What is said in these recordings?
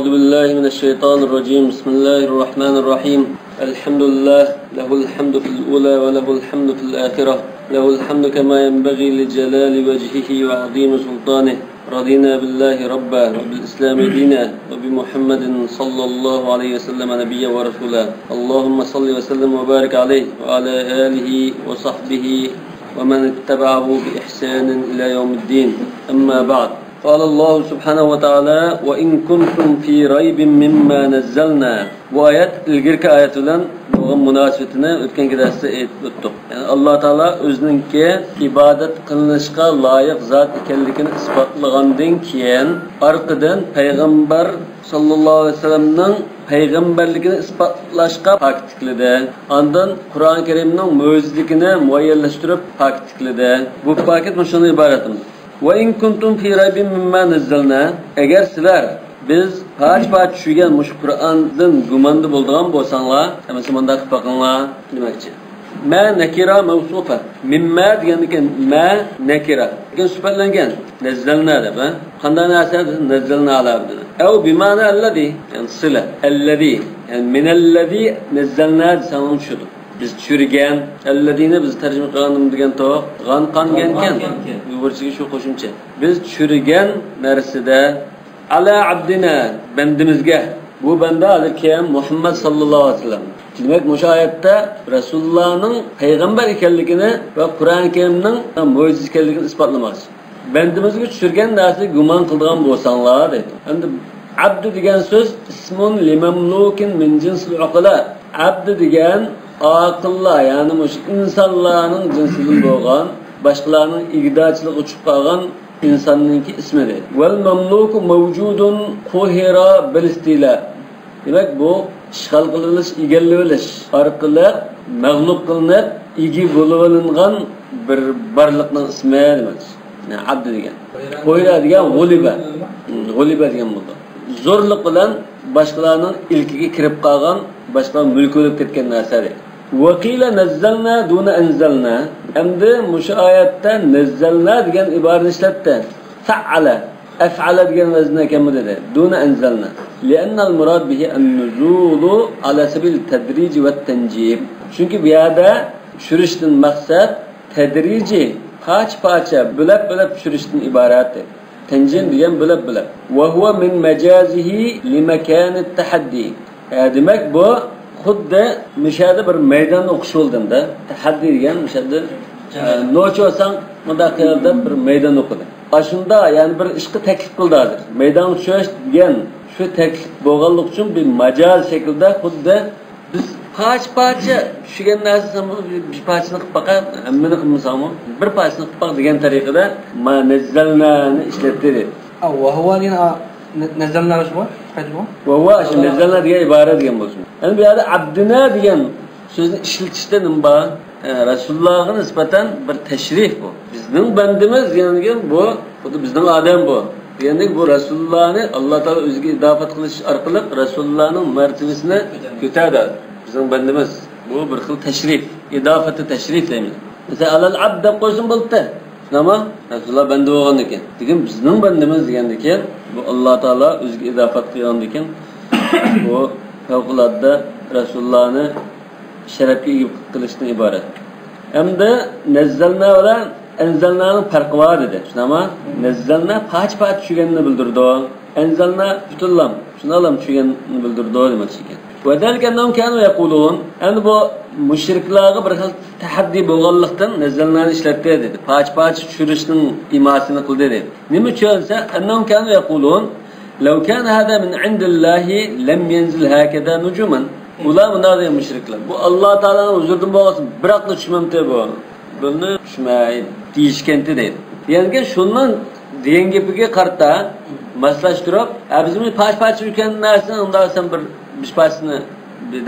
أعوذ بالله من الشيطان الرجيم. بسم الله الرحمن الرحيم. الحمد لله له الحمد في الأولى وله الحمد في الآخرة، له الحمد كما ينبغي لجلال وجهه وعظيم سلطانه. رضينا بالله ربا وبالإسلام دينا وبمحمد صلى الله عليه وسلم نبيا ورسولا. اللهم صل وسلم وبارك عليه وعلى آله وصحبه ومن اتبعه بإحسان إلى يوم الدين. أما بعد، قال الله سبحانه وتعالى: وإن كنتم في ريب مما نزلنا. Bu ayet ilgirki ayet bilen bu münasebetine ötkenki derste ettik. Yani Allah Teala özününki ibadet kılınışka layık zat ekenlikini ispatlagandan keyin arkadan Peygamber sallallahu aleyhi ve sellem'nin peygamberlikini ispatlashga paktikledi. Ondan Kur'an-ı Kerim'nin mucizligini muayyanlashtirib paktikledi. Bu paket şundan ibaretdir. وَاِنْ كُنْتُمْ فِي رَيْبٍ مِمَّا نَزَّلْنَا. Eğer sizler biz parça düşügen muş Kur'an'dan gumandı bulduğun bolsanlar, mesela manda bakınlar demekçi. Ma nekira mevsufa. Mimma degandan ma nekira. Lekin sifatlangan. Nazzalna deb, ha? Qanday narsa nazzalna alabdi. Ev bima'na allazi, yani sila. Allazi, yani min allazi nazzalna desanım şudur. Biz tushirgan, alladini biz tarjima qilgandim degan to'q, qangan ekan. Yuborchiga shu qo'shimcha. Biz tushirgan narsada ala abdina, bandimizga. Bu banda kim? Muhammad sallallohu alayhi vasallam. Demak, o'sha oyatda Rasulullohning payg'ambar ekanligini va Qur'on Karimning mo'jiz ekanligini isbotlamoqchi. Bandimizga tushirgan narsa gumon qilgan bo'lsanglar dedi. Endi abd degan so'z ismun limamlukin min jinsil uqala. Abd degan aqıllar, yani insanların cinsinden doğan, başkalarının igdaçılık uçup kalgan insanınki ismidir. Vel memluku mevcudun kuhira bilistila. Demek bu işgal kılınış, igelliliş, arkalık, mağlup kılınıp, igi buluğulungan bir barlıkның ismi demek. Yani abd degen. Kuhira degen guliba. Guliba degen buldu. Zorluk bilen başkalarının ilkiga kirip kalgan, başkalarının mülkü olup ketken narsadır. وَقِيلَ نَزَّلْنَا دُونَ أَنْزَلْنَا. Endi şu ayette nezzalna degan ibarani ishlatdi. Fa'ala, af'ala degan vaznda ekanmi dedi. Duna anzalna. لأن المراد به النزول على سبيل التدريج والتنجيب. Çünkü bu yerda tushirishdan maqsad tadrici, parça bo'lab tushirishdan iborat. Tanjim degan bo'lab. Wa huwa min majazihi li makan at-tahaddi. Demak bu xuddi mishada bir maydonda o'qish bo'ldimda. Tahaddi degan mishada nocha olsang mudaqilda bir maydon o'qidi. Ashunda ya'ni bir ishga taklif qildi hozir. Maydon tushish degan shu taklif bo'lganlik uchun bir majaz shaklda xuddi biz parcha tushigan narsani bir parchani qilib baqa, hammani qilmasami bir parchani qilib baqa degan tariqada ma nazzalnani ishlatdi. Va huwa nazzalna shmo? Va huwa shu nazzalna degan iborat degan bo'lsin. Yani bu yerda abdina degan so'zni ishlatishda nima bor? Rasulullohga nisbatan bir tashrif bu. Bizning bandimiz degan bu, xuddi bizning odam bu. Deganlik bu Rasulullohni Alloh taolo o'ziga idofat qilish orqali Rasulullohning martabasini ko'tardi. Bizning bandimiz bu bir xil tashrif, idofati tashrif deymiz. Mesela alal abd deb qo'ysin bo'ldi. Nima? Rasululloh banda bo'lgan ekan. Degan bizning bandimiz degandan bu Alloh taolo o'ziga idofat qilgan ekan. Bu favqulodda Rasulullahni sharafga ega qilishdan iborat. Hamda nazzalna bilan anzalnaning farqi bor edi. Shunami? Nazzalna parcha tushganini bildirdi. Anzalna butunlam, shunalam tushganini bildirdi demoqchi ekan. Va dalkanam kanu yaqulun, endi bu mushriklarga bir xil tahaddi bo'lganlikdan nazzalnani ishlatdi dedi. Parcha tushirishning imasini qildi dedi. Nima uchunsa, annam kanu yaqulun لو كان هذا من عند الله لم ينزل هكذا نجوما. Ular bunday degan mushriklar. Bu Alloh taolaning huzuridan bo'lsa, biroqda tushmamdi bu. Buni tushmay deyishkenti deydi. Yani shundan degan gapiga qarta maslashtirib, bizning parcha yurgan narsani undan sen bir parchasini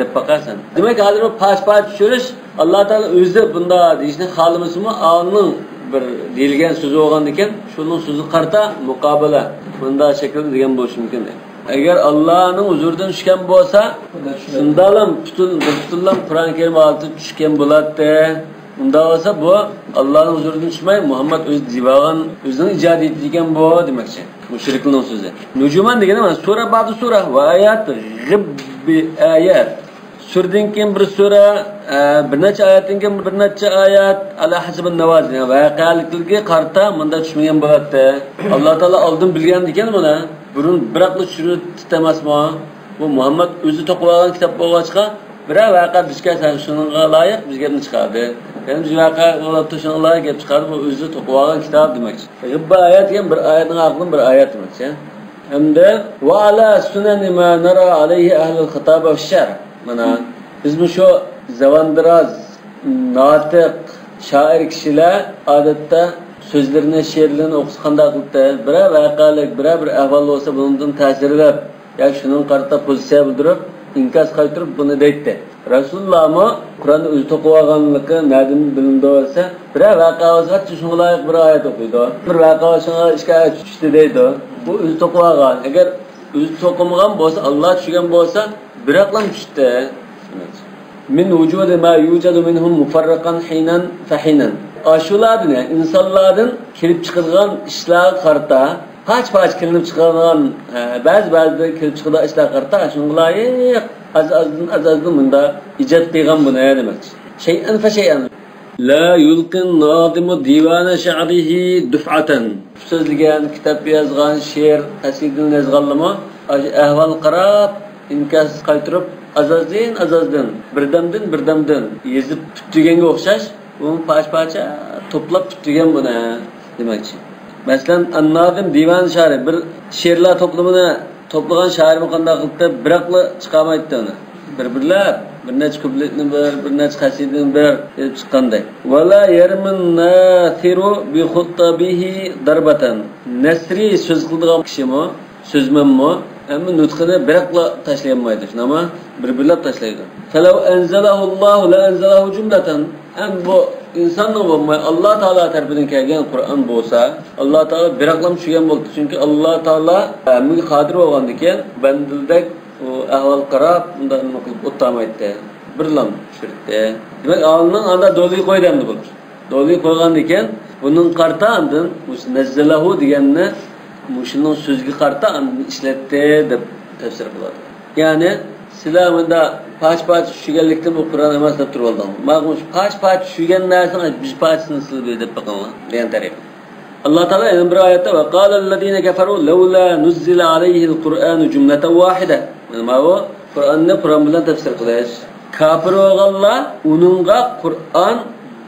deb baqasan. Demak, hozir bu parcha tushirish Alloh taolo o'zi bunday deyishni xohlamasmi? Alning bir deyilgan so'zi bo'lgan ekan, shuning so'zi qarta muqobala bunday shaklda degan bo'lishi mumkin. Agar Allohning huzuridan tushgan bo'lsa, shundalam butunlam Qur'on Karim olti tushgan bo'ladi. Unda bo'lsa bu Allohning huzuridan tushmay Muhammad o'zi divagan, o'zining ijod etgan bu demoqchi. Müşriklerin sözü. Nucuman degeni mana sura ba'du sura ve ayat gibbi ayat. Surdan keyin bir sura, bir necha oyatdan keyin bir necha oyat ala hasbin nawazil. Voqealiklarga qarta bunda tushmagan bo'ladi. Alloh taolo oldin bilgan ekan buni. Burun biroqli shuni tutamasmi? Bu Muhammad o'zi to'qib olgan kitob bo'lg'achqa, biror voqea bizga shunga loyiq bizga chiqadi. Yani biz vaqa olib shunga loyiq gap chiqadi. Bu o'zi to'qib olgan kitob demakchi. G'ibba oyat degan bir oyatning aqlin bir oyat demakchi. Hamda va ala sunan ma nara alayhi ahlul xitob va shar. Mana biz bu şu zavandiraz, natiq, shoir kishilar odatda so'zlarini, she'rlarini o'qishganda biror voqealik, bir ahvol bo'lsa bundan ta'sirlab yoki shuning qarata pozitsiya bildirib, inkos qaytirib buni deydi. Rasulullohmi Qur'onni o'zi to'qib olganligi nadim bilindi bo'lsa, biror voqea bo'lsa, shunga loyiq bir oyat o'qiydi. Bir voqea shunga ishga tushdi deydi. Bu o'zi to'qib olgan. Agar o'zi to'qimagan bo'lsa, Alloh tushgan bo'lsa, biroqlam tushdi. Min vücudu ma yujadu minhum mufarraqan hinan fahinan. Aşulardan yani insanlardan kelib chiqadigan ishlar qarta, paç kelib chiqadigan, ba'zi kelib chiqadigan ishlar qarta, shunga azazdan bunda ijod qilgan buni demakchi. Shay'an fa shay'an. La yulqin nadimu divana sha'rihi duf'atan. So'zlagan, kitob yozgan, she'r, qasidani yozganlimi, ahvol qarab, inkas qaytirib azazdan birdamdan yezib tutganga o'xshash uni parcha to'plab tutgan buni demakchi. Masalan, An-Nadim divan shari bir she'rlar to'plamini to'plagan shoirni qanday qilib biroqli chiqamaydi uni. Bir-birlab bir necha kupletni bir necha qasidani bir deb chiqqanday. Wala yarmin nathiru bi xuttabihi darbatan. Nasri so'z qiladigan kishimi, so'zmanmi? Ama nutqini biroqla tashlayolmaydi. Shunami? Bir-birlab tashlaydi. Falau anzalahu Alloh la anzalahu jumlatan. Ham bu insonning bo'lmay Alloh taolo tarafidan kelgan Qur'on bo'lsa, Alloh taolo biroqlam tushgan bo'ldi. Chunki Alloh taolo hammaga qodir bo'lgandan keyin bandildek u ahvol qarab undan nima qilib o'tmaydi. Birlam tushirdi. Demak, olimning anda do'li qo'ydi bu. Do'li qo'ygandan keyin buning qarta'ndan nazzalahu deganni Muşunun sözgü karta işletti de tefsir kıladı. Yani silahında paç şügellikten bu Kur'an emas dep turuldu. Mağmuş paç şügen narsa biz paçsını sil dep bakanlar diyen tarif. Allah Teala en bir ayette ve qâlellezîne keferû levlâ nuzzile aleyhil Kur'ân cümleten vâhide. Ma o Kur'an bilen tefsir kılıyor. Kafir olanlar onunğa Kur'an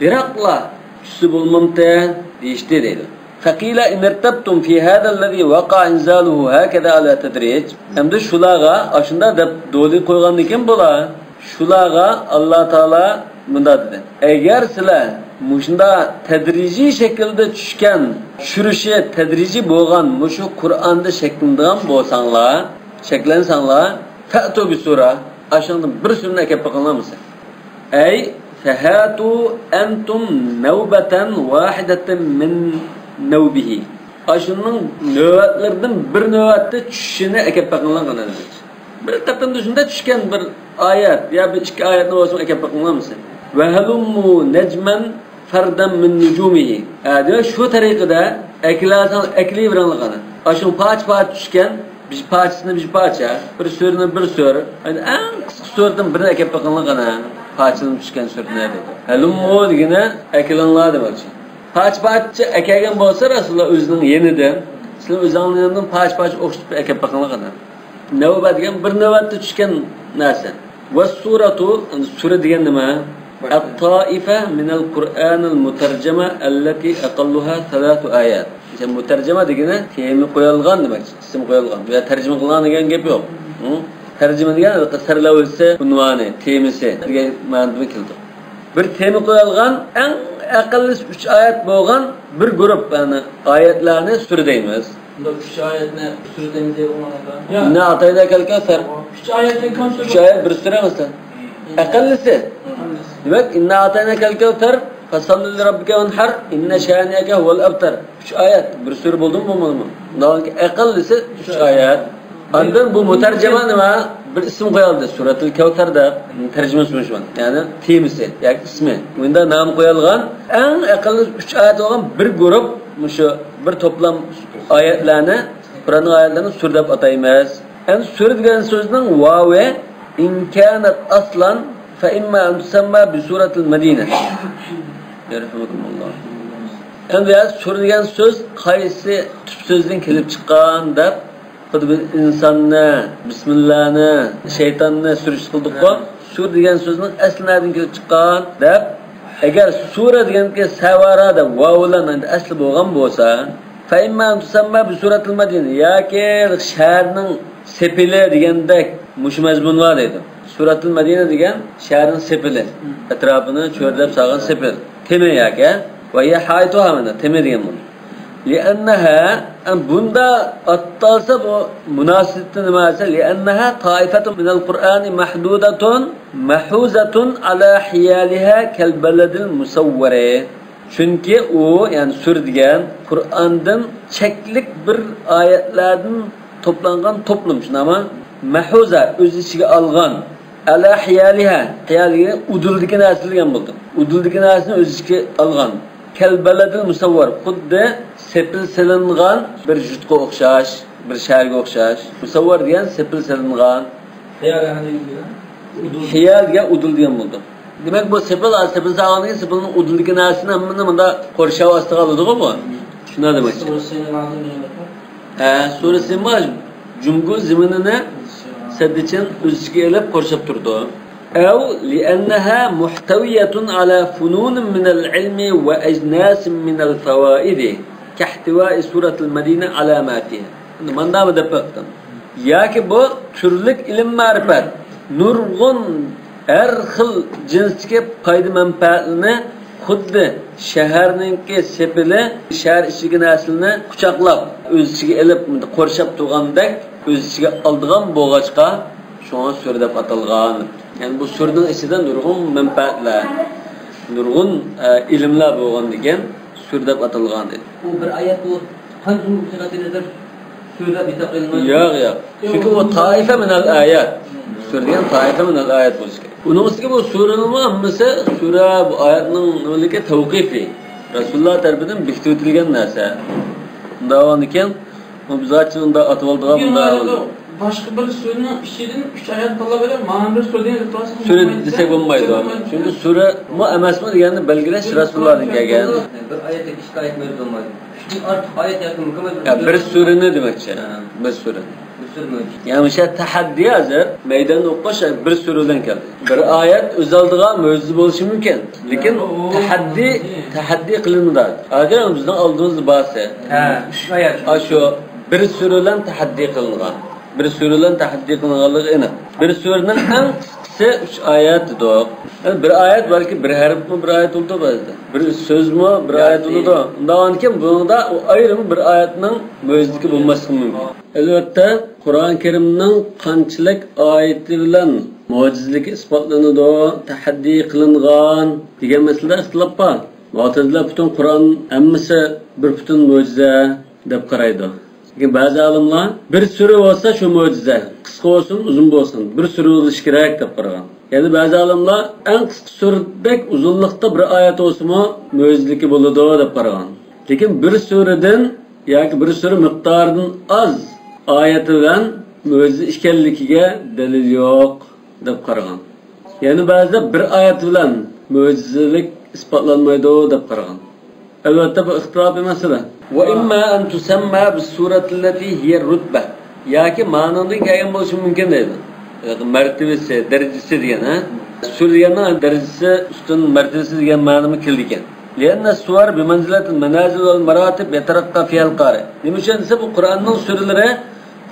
birakla küsü bulmamte deyişti deydi. فقيل إن ارتبتم في هذا الذي وقع إنزاله هكذا على تدريج. Hem de şulağa aşında da doli koygandikin bula. Şulağa Allah Teala bunda dedi. Eğer sizler muşunda tedrici şekilde düşürüşe tedrici boğan muşu Kur'an'da şeklinden boğsanlar, şeklensanlar, fe'tu bir sura aşında bir sürüne kep bakınlar mısın? Ey fehatu entum nevbeten vahideten min nevbihi. Aşının növetlerden bir növette düşüşüne ekip bakınlar kadar. Bir katın dışında düşken bir ayet ya bir iki ayet ne olsun ekip bakınlar mısın? Ve helummu necmen ferden min nucumihi. Yani şu tarikada ekleyi verenler kadar. Aşın paç düşken bir parçasını bir parça, bir sürünü bir sür. Yani en kısa sürden birine ekip bakınlar kadar. Paçının düşken sürü nerede? Helummu degine eklenler demek için. Paç ekegen bolsa Rasulullah özünün yeniden, sizin özünün yanından paç okşutup ekep bakınlar kadar. Nevbat degan bir navbatda tushgan narsa. Va suratu, sura degan nima? At-taifa min al-Qur'an al-mutarjama allati aqalluha 3 ayat. Yani mutarjama degani temi qo'yilgan demak, ism qo'yilgan. Bu tarjima qilgan degan gap yo'q. Tarjima degan sarlavasi, unvoni, temisi degan ma'noda keldi. Bir temi qo'yilgan eng aqalli 3 oyat bo'lgan bir guruh yani oyatlarni sura deymiz. Bunda 3 oyatni sura deymiz deyilgan. Ya. Ne atayda kelkasar? 3 oyatdan kam sura? 3 oyat bir sura emasda. Aqallisi. Demak, inna atayna kelkasar fasalli li robbika wanhar inna shani'aka huval abtar. 3 oyat bir sura bo'ldimi bo'lmadimi? Undan aqallisi 3 oyat. Ondan bu mutarjima nima? Bir ism qo'yildi. Suratul Kavtarda tarjimasi bo'lgan. Ya'ni temisi, yoki ismi. Bunda nom qo'yilgan eng aqalli 3 oyat bo'lgan bir guruh mushu bir to'plam oyatlarni Kur'an'ın ayetlerini sur deb ataymiz. Yani sur degan so'zning vavi in kanat aslan fa imma an tusamma bi suratil Madina. Yarhamukumullah. Endi sur degan so'z qaysi tub so'zdan kelib chiqqan deb xuddi insonni, bismillahni, shaytonni surish qildik-ku. Sur degan so'zning asli nerdan kelib chiqqan deb agar sura deganki savarada vavlan endi asli bo'lgan bo'lsa fa imma an tusamma bi suratil Madina yoki shaharning sepili degandek mush mazmun bor edi. Suratul Madina degan shaharning sepili, atrofini cho'rlab solgan sepil. Tema yoki va ya haytuha mana tema degan bu. لأنها bunda attalsa bu münasibetli nimasi لأنها طائفة من القرآن محدودة محوزة على حيالها كالبلد المصور. Çünkü o yani sur degan Kur'an'dan çeklik bir ayetlerden toplangan toplum ama mahuza öz içine algan ala hiyaliha hiyaliga udildiki nasilgan bo'ldi. Udildiki narsini öz içine algan kalbaladil musavvar xuddi sepil silingan bir jutga o'xshash, bir shaharga o'xshash. Musavvar degan sepil silingan hiyalga udil degan bo'ldi. Demak bu sepil salganiga sepilning udildiki narsini hammani bunda qo'rshav ostiga oladi-ku bu. Shuna demak. Surasi Maj Cumhur zeminini saddichen o'ziga elib qo'rshab turdi. أو لأنها محتوية على فنون من العلم وأجناس من الفوائد كاحتواء سورة المدينة على ماتها. من دام دبقتم. ياكي بو türlük ilim marifat nurgun her xil cinsga foyda manfaatini xuddi shaharninki sepili shahar ichidagi naslni quchoqlab o'z ichiga ilib qo'rshab turgandek o'z ichiga oldigan bo'g'achqa shunga sur deb atalgan. Yani bu surning ichida nurg'un manfaatlar, nurg'un ilmlar bo'lgan degan sur deb atalgan edi. Bu bir oyat bu qancha muqtadidir surda bitaqilmas. Yo'q. Chunki bu toifa min al-ayat. Sur degan toifa min al-ayat bo'lishi kerak. Uning ustiga bu suraning hammasi sura bu oyatning noligi tavqifi. Rasululloh tarafidan bekitilgan narsa. Undan ekan, bu bizga unda atvoldigan bunda başka bir surning ichidan 3 oyat tanlab berib, mana bir surdan turasiz. Sura desak bo'lmaydi. Chunki sura mu emasmi deganni belgilash Rasulullohdan kelgan. Bir oyatga 2 oyat mavjud bo'lmaydi. Shundan ortiq oyat yoki mukammal bir surani demakchi. Bir sura. Yani o'sha tahaddi hozir maydonda o'qish bir suradan keldi. Bir oyat o'z oldiga mo'jiza bo'lishi mumkin, lekin tahaddi qilinadi. Agar bizning oldimizda bo'lsa, 3 oyat. Shu bir suradan tahaddi qilingan. Bir suradan tahaddi qilinganligi aniq. Bir suraning eng qisqasi 3 oyatdir. Yani bir oyat balki bir harfmi bir oyat bo'ldi ba'zida. Bir so'zmi bir oyat bo'ldi. Undan keyin bunda o ayrim bir oyatning mo'jizaligi bo'lmasligi mumkin. Albatta Qur'on Karimning qanchalik oyati bilan mo'jizaligi isbotlanadi, tahaddi qilingan degan masalada ixtilof bor. Mu'tazila butun Qur'on hammasi bir butun mo'jiza deb qaraydi. Lekin ba'zi olimlar bir sura bo'lsa shu mo'jiza, qisqa bo'lsin, uzun bo'lsin, bir sura bo'lishi kerak deb qaragan. Yani ba'zi olimlar eng qisqa suradek uzunlikda bir oyat bo'lsa-mu mo'jizaligi bo'ladi deb qaragan. Lekin bir suradan yoki bir sura miqdoridan oz oyati bilan mo'jiza ekanligiga dalil yo'q deb qaragan. Yani ba'zida bir oyat bilan mo'jizalik isbotlanmaydi deb qaragan. Albatta bu ixtilofiy masala. Wa imma an tusamma bis-surati allati hiya ar-rutbah. Yoki ma'nodan kelgan bo'lishi mumkin deydi. Yoki martabasi, darajasi degan, ha? Sur deganning darajasi ustun martabasi degan ma'nomi keldi ekan. Lianna suwar bi manzilatil manazil wal maratib yataraqqa fiha al-qari. Nima uchun desa bu Qur'onning suralari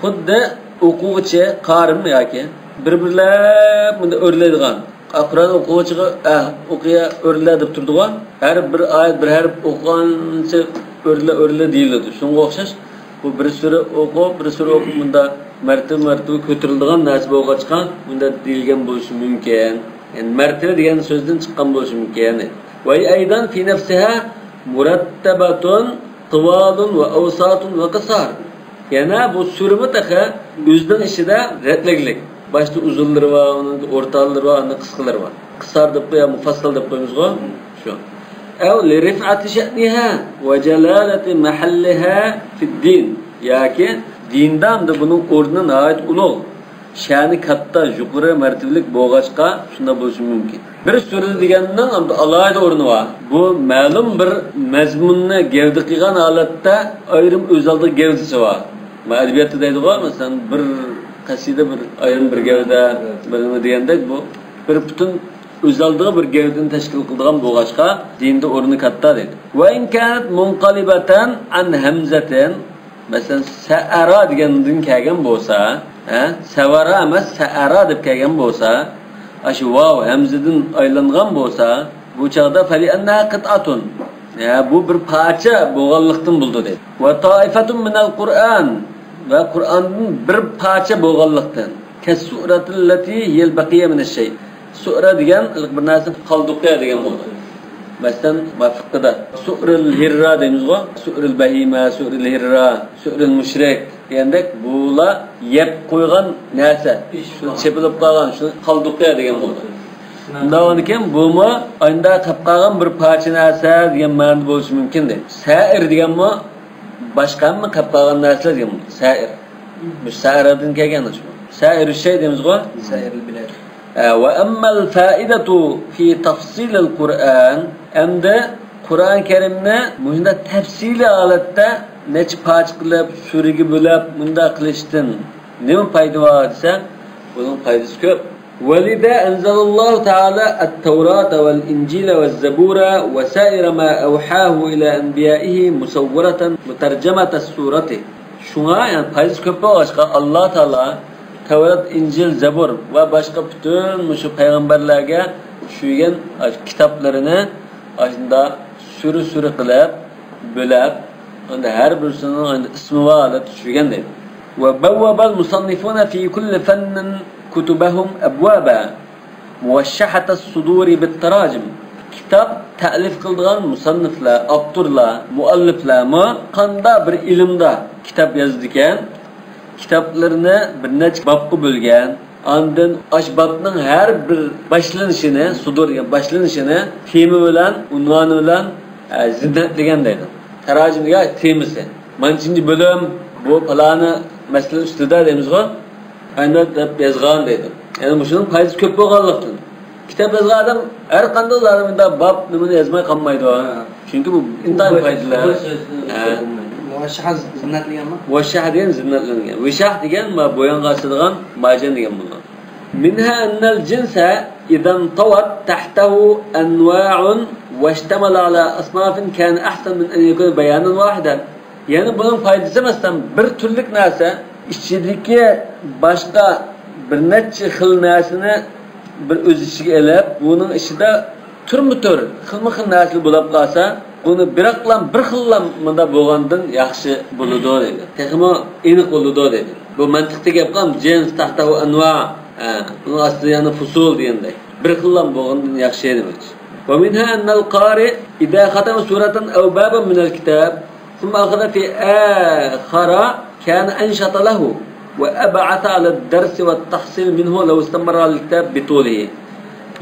xuddi o'quvchi, qarim yoki bir-birlab bunda o'rlaydigan. Qur'on o'quvchiga o'qiya o'rla deb turdigan. Har bir oyat bir harf o'qigancha o'rla deyiladi. Shunga o'xshash bu bir sura o'qib, bir sura o'qib bunda martaba ko'tariladigan narsa bo'lg'achqa bunda deyilgan bo'lishi mumkin. Yani martaba degan so'zdan chiqqan bo'lishi mumkin. Va aydan fi nafsiha murattabatun tiwalun va awsatun va qisar. Yana bu sura mutaqa o'zining ichida ratliklik. Başta uzunları var, onun ortaları var, onun kısaları var. Kısar deb ya mufassal deb qo'yamiz-ku. Shu. Aw li rif'ati sha'niha wa jalalati mahalliha fi din. Yoki dinda hamda buning o'rni nihoyat ulug', sha'ni katta, yuqori martabalik bo'lg'achqa shunday bo'lishi mumkin. Bir sura deganning hamda alohida o'rni bor. Bu ma'lum bir mazmunni gavda qilgan holatda ayrim o'zaldi gavdasi bor. Ma'lumotda deydi-ku, masalan, bir qasida bir ayrim bir gavda bilimi degandek bu bir butun o'zaldiga bir gavdani tashkil qiladigan bo'lg'achqa dinda o'rni katta deydi. Va in kanat munqalibatan an hamzatin, masalan, sa'ara degandan kelgan bo'lsa, savara emas sa'ara deb kelgan bo'lsa, ashi vav hamzadan aylangan bo'lsa, bu chaqda fali anna qit'atun, bu bir parcha bo'lganlikdan bo'ldi deydi. Va ta'ifatun minal Qur'an, va Qur'onning bir parcha bo'lganlikdan. Kas-suratil lati hiyal baqiya min ash-shay. Sura degan bir narsa qoldiqqa degan bo'ldi. Masalan, mafiqda surul hirra deymiz-ku, surul bahima, surul hirra, surul mushrik degandek bular yeb qo'ygan narsa, shu chepilib qolgan, shu qoldiqqa degan bo'ldi. Undan keyin bumi unda qolib qolgan bir parcha narsa degan ma'no bo'lishi mumkin deydi. Sa'ir deganmi boshqami qolib qolgan narsa degan bo'ldi. Sa'ir. Bu sa'iradan kelgan shu. Sa'ir shay deymiz-ku, sa'irul bilad. وأما الفائدة في تفصيل القرآن أمد قرآن كريمنا مهندا تفصيل آلتا نچ پاچ قلب سوريگي بلاب مهندا قلشتن نم فايدة وادسا bunun faydası köp. ولذا أنزل الله تعالى التوراة والإنجيل والزبور وسائر ما أوحاه إلى أنبيائه مسورة مترجمة السورة شuna yani faydası köp başka Allah Teala Tevrat, İncil, Zabur ve başka bütün şu peygamberlerge şuygen kitaplarını aslında sürü kılıp, bölüp, her birisinin ismi var, şuygen değil. Ve bevvabel musannifuna fi kulli fennin kutubahum ebvaba muvashşahatas suduri bittaracim. Kitap ta'lif kıldığın musannifler, abdurlar, muallifler mi kanda bir ilimde kitap yazdıken kitaplarını bir neçe babga bölgen, ondan ashbabning her bir boshlanishini, sudur boshlanishini tema bilan, unvoni bilan ziddlatlagan deydi. Tarajimga temasi. Manchinchi bo'lim bu falani masala ustida deymiz-ku, aynan deb yozgan deydi. Ya'ni shuning foydasi ko'p bo'lganlikdan. Kitap yozgan odam har qanday zarimda bab nimani yozmay qolmaydi. Chunki bu intayin foydali. Muashshah zinnatlanganmi? Muashshah degan zinnatlangan. Vishah degan ma bo'yon qasadigan majan degan bo'lgan. Minha annal jinsa idan tawat tahtahu anwa'un washtamala ala asnafin kan ahsan min an yakuna bayanan wahidan. Yani bunun foydasi emasdan bir turlik narsa ichidagi boshqa bir necha xil narsani bir o'z ichiga olib, buning ichida turma-tur, xilma-xil narsalar bo'lib qolsa, buni bir xillam munda bo'lgandan yaxshi bo'ladi dedi. Texmo aniq bo'ladi dedi. Bu mantiqda gap qam jins tahtahu anwa, uni asli yana fusul deganday. Bir xillam bo'lgandan yaxshi demak. Wa minha anna al-qari idha khatama suratan aw baban min al-kitab thumma akhadha fi akhara kana anshata lahu wa ab'atha ala ad-dars wa at-tahsil minhu law istamara al-kitab bitulihi.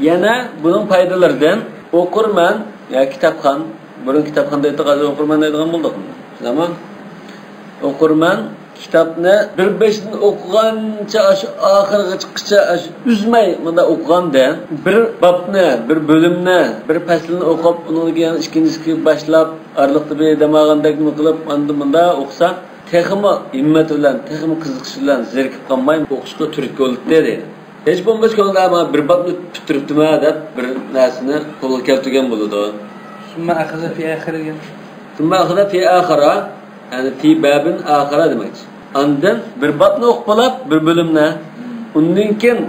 Yana bunun foydalaridan o'qirman ya kitobxon burun kitobxonda aytgan o'qirman deydigan bo'ldik. Zaman o'qirman kitobni bir beshdan o'qigancha shu oxiriga chiqqancha uzmay bunda o'qiganda bir babni, bir bo'limni, bir faslni o'qib, undan keyin ikkinchisiga boshlab, araliqda bedamagandek qilib, bunda o'qisa, texmi himmat bilan, texmi qiziqish bilan zerikib qolmay o'qishga turtki bo'ldi dedi. Hech bo'lmasa ko'ngilda bir babni bitiribdimi deb bir narsani qo'lga keltirgan bo'ladi. Summa akhadha fi akhiriga. Summa akhadha fi akhira, yani fi babin akhira demek. Ondan bir babni o'qib olib, bir bo'limni, undan keyin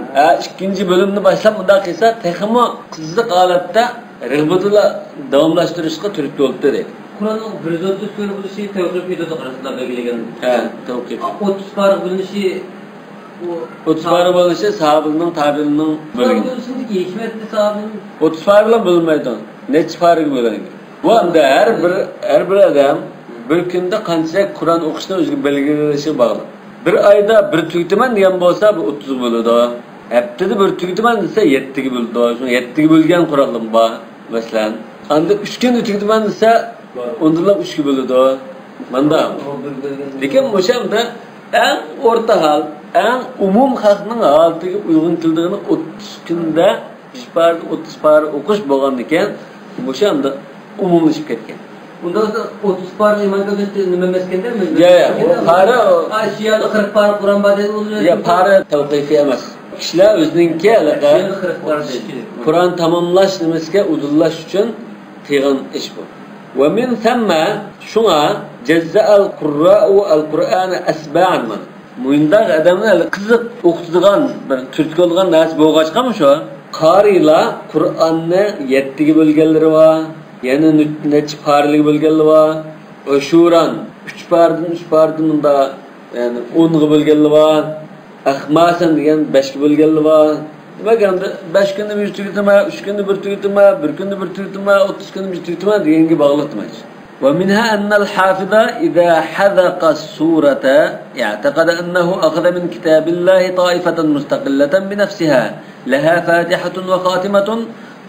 ikkinchi bo'limni boshlab unda qilsa, texmi qiziq holatda rag'batla davomlashtirishga turtki bo'ldi dedi. Qur'onning 130 sura bo'lishi tavhid hududi orasida belgilangan. Tavhid. 30 par bo'linishi 30 par bo'lishi sahobaning tabiining bo'lgan. 30 par bilan bo'lmaydi. Necha farqi bo'ladi? Bu hamda har bir odam bir kunda qancha Qur'on o'qishni o'ziga belgilashi bog'liq. Bir oyda bir tugitaman degan bo'lsa, bu 30 bo'ladi. Haftada bir tugitaman desa 7 ga bo'ladi. Shu 7 ga bo'lgan Qur'onlar bor. Masalan, endi 3 kunda tugitaman desa, undurlab 3 ga bo'ladi. Manda. Lekin o'shamda eng o'rta hal, eng umum xalqning holatiga uyg'un keldigini 30 kunda 30 par o'qish bo'lgan ekan, o'shanda umumlashib ketgan. Unda 30 par imanga nima emaskanda? Ya, para Ashiyada 40 par Qur'on bor dedi o'zi. Ya, para tavqifi emas. Kishilar o'zininki alaqa Qur'on tamomlash nimasiga udullash uchun qilgan ish bu. Va min thamma shunga jazza'al qurra'u al-Qur'ana asba'an. Munda odamlar qiziq o'qitadigan bir turtki olgan narsa bo'lg'achqami shu? Qarilar Qur'onni 7 ga bo'lganlari va yana necha parlik bo'lganlari va Shuran 3 pardan unda yani 10 ga bo'lganlari va Ahmasan degan 5 ga bo'lganlari va demak endi 5 kunda bir tugitma, 3 kunda bir tugitma, 1 kunda bir tugitma, 30 kunda bir tugitma deganga bog'latmaydi. ومنها أن الحافظ إذا حذق السورة يعتقد أنه أخذ من كتاب الله طائفة مستقلة بنفسها لها فاتحة وخاتمة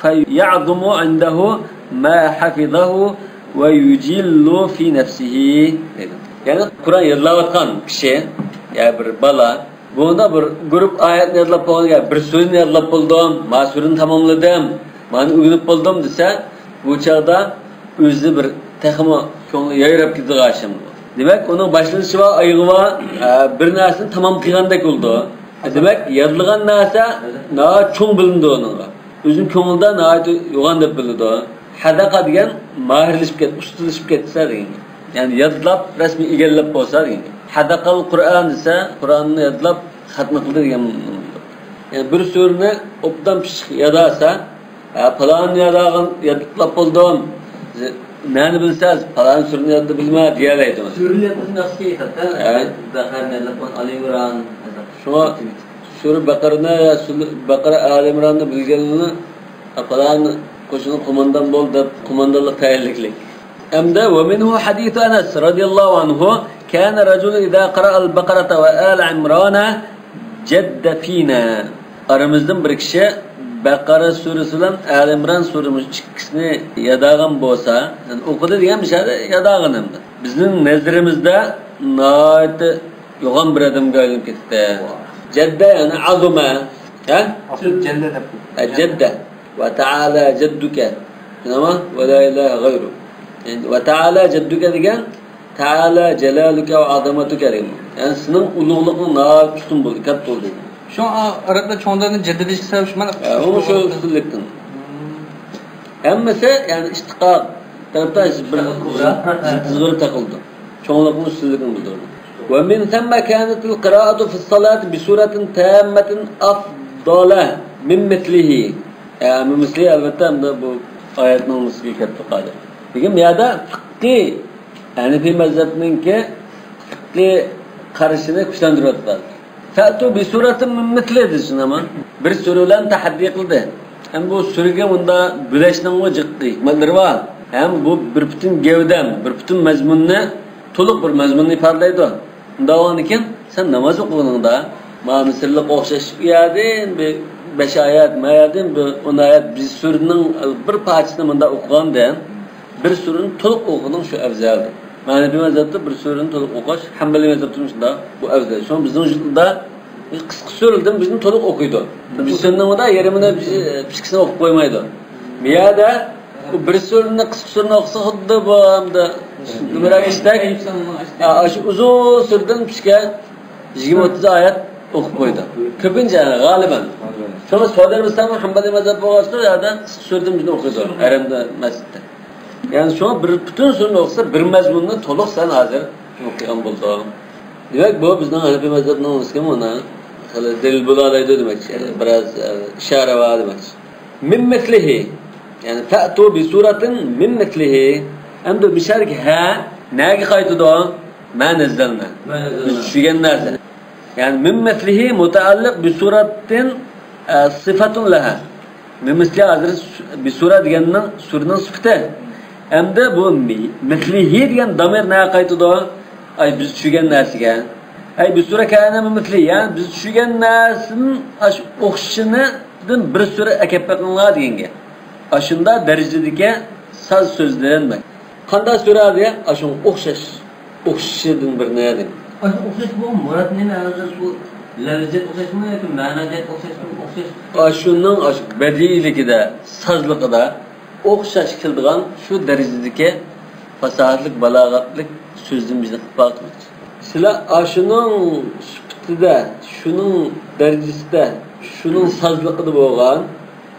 فيعظم عنده ما حفظه ويجل في نفسه. يعني القرآن يدلواتقان كشي يعني bir bala bunda bir grup ayet yadlab bo'lgan, bir so'zni yadlab bo'ldim, ma'surini tamomladim, meni o'rganib bo'ldim desa, bu chaqda o'zi bir texmo ko'ngli yayrab ketdi. Demak, uning boshlanishi va oyog'i va bir narsani tamom qilgandek bo'ldi. Demak, yodlagan narsa na cho'ng bilindi uningga. O'zing ko'ngilda nayt yo'g'on deb bildi. Hadaqa degan mahirlashib ketdi, ustunlashib ketsa degan. Ya'ni yodlab, rasmiy egallab bo'lsa degan. Hadaqal Qur'on desa, Qur'onni yodlab xatm qildi degan. Yani bir so'zni obdan pishiq yodasa, falan yodlab bo'ldim. Nani bilsangiz, falan surni yodda bilma deyalaydi. Suriyatni nasıl aytadi? Baqarani, Ali Imron. Shuna Sura Baqarani, Baqara Ali Imronni bilganini falan qo'shini qo'mondan bo'ldi deb qo'mondanlik tayinliklik. Hamda va minhu hadith Anas radhiyallohu anhu kana rajul idza qara'a al-Baqarata wa Al Imrona jadda fina. Aramizdan bir kishi Baqara surasi bilan Al Imron surasi ikkisini yadagan bo'lsa, yani o'qidi degan mishada yadagan hamda. Bizning nazarimizda noit yo'g'on bir odamga aylanib ketdi. Jadda yani azuma, ha? Jadda deb. Jadda va ta'ala jadduka. Nima? Va la ilaha g'ayru. Yani va ta'ala jadduka degan ta'ala jalaluka va azamatuka degan. Yani sening ulug'lig'ing noit ustun bo'ldi, katta bo'ldi. Şu arada çoğunlarının ceddediş sebep şu mana. Onu şu üstünlükten. Emmese yani istiqaq tarafta bir zıgır takıldı. Çoğunlukun üstünlükten buldu. Ve min thumma kanat al-qira'atu fi as-salati bi suratin tammatin afdala min mislihi. Yani misli elbette bu ayetning misli katta qadir. Degan yerda fiqhi Hanifi mazhabininki fiqhi qarashini kuchlantiryapti. Fa'tu bi suratin min mislihi ama bir sura bilan tahaddi qildi. Hem bu suraga bunda bilashning o'jiqdi hikmatlari bor. Hem bu bir butun gavdam, bir butun mazmunni, to'liq bir mazmunni ifodalaydi. Undan keyin sen namoz o'qiganda, mana misalga o'xshash yerdin, 5 oyat, mayadin, 10 oyat biz suraning bir parchasini bunda o'qiganda, bir surani to'liq o'qining shu afzaldir. Mana bu mazhabda bir surani to'liq o'qish, Hanbali mazhabida shunda bu afzal. Shon bizning yurtda qisqa suradan bizni to'liq o'qiydi. Biz sunnamda yerimini pichkisini o'qib qo'ymaydi. Miyada bu bir surani qisqa surani o'qisa xuddi bu hamda nimalar istak. Shu uzun surdan pichka 20-30 oyat o'qib qo'ydi. Ko'pincha g'aliban. Shuni Sodar Mustafa Hanbali mazhab bo'lg'achda yerdan qisqa surdan bizni o'qiydi. Haramda masjidda. Yani şu an bir bütün surani o'qisa bir mazmunni to'liq san hozir o'qigan bo'ldi. Demak bu bizning Hanafi mazhabining o'zga mana dalil bo'lalaydi demakchi. Biroz ishora va demakchi. Min mislihi yani fa'tu bi suratin min mislihi hamda bishark ha naga qaytadi ma nazzalna. Tushgan narsa. Yani min mislihi mutaalliq bi suratin sifatun laha. Min misli hozir bi sura deganning suraning sifati. Hamda bu mislihi degan damir naga qaytadi? Ay biz tushgan narsaga. Ay bir sura kana misli yani biz tushgan narsaning o'xshishinidan bir sura akab qilinglar deganga. Ashunda darajadagi so'z so'zlanmaydi. Qanday sura deya ashun o'xshishidan bir nima. Aslında okşaş bu Murat ne hazır bu lezzetli okşaş mı yoki ma'naviyat okşaş mı okşaş? Şunun bediiligida, sazligida o'xshash keladigan shu darajadagi fasohatlik, balog'atlik so'zimizni qilib boqdik. Sizlar shuning sifatida, shuning darajasida, shuning sazligida bo'lgan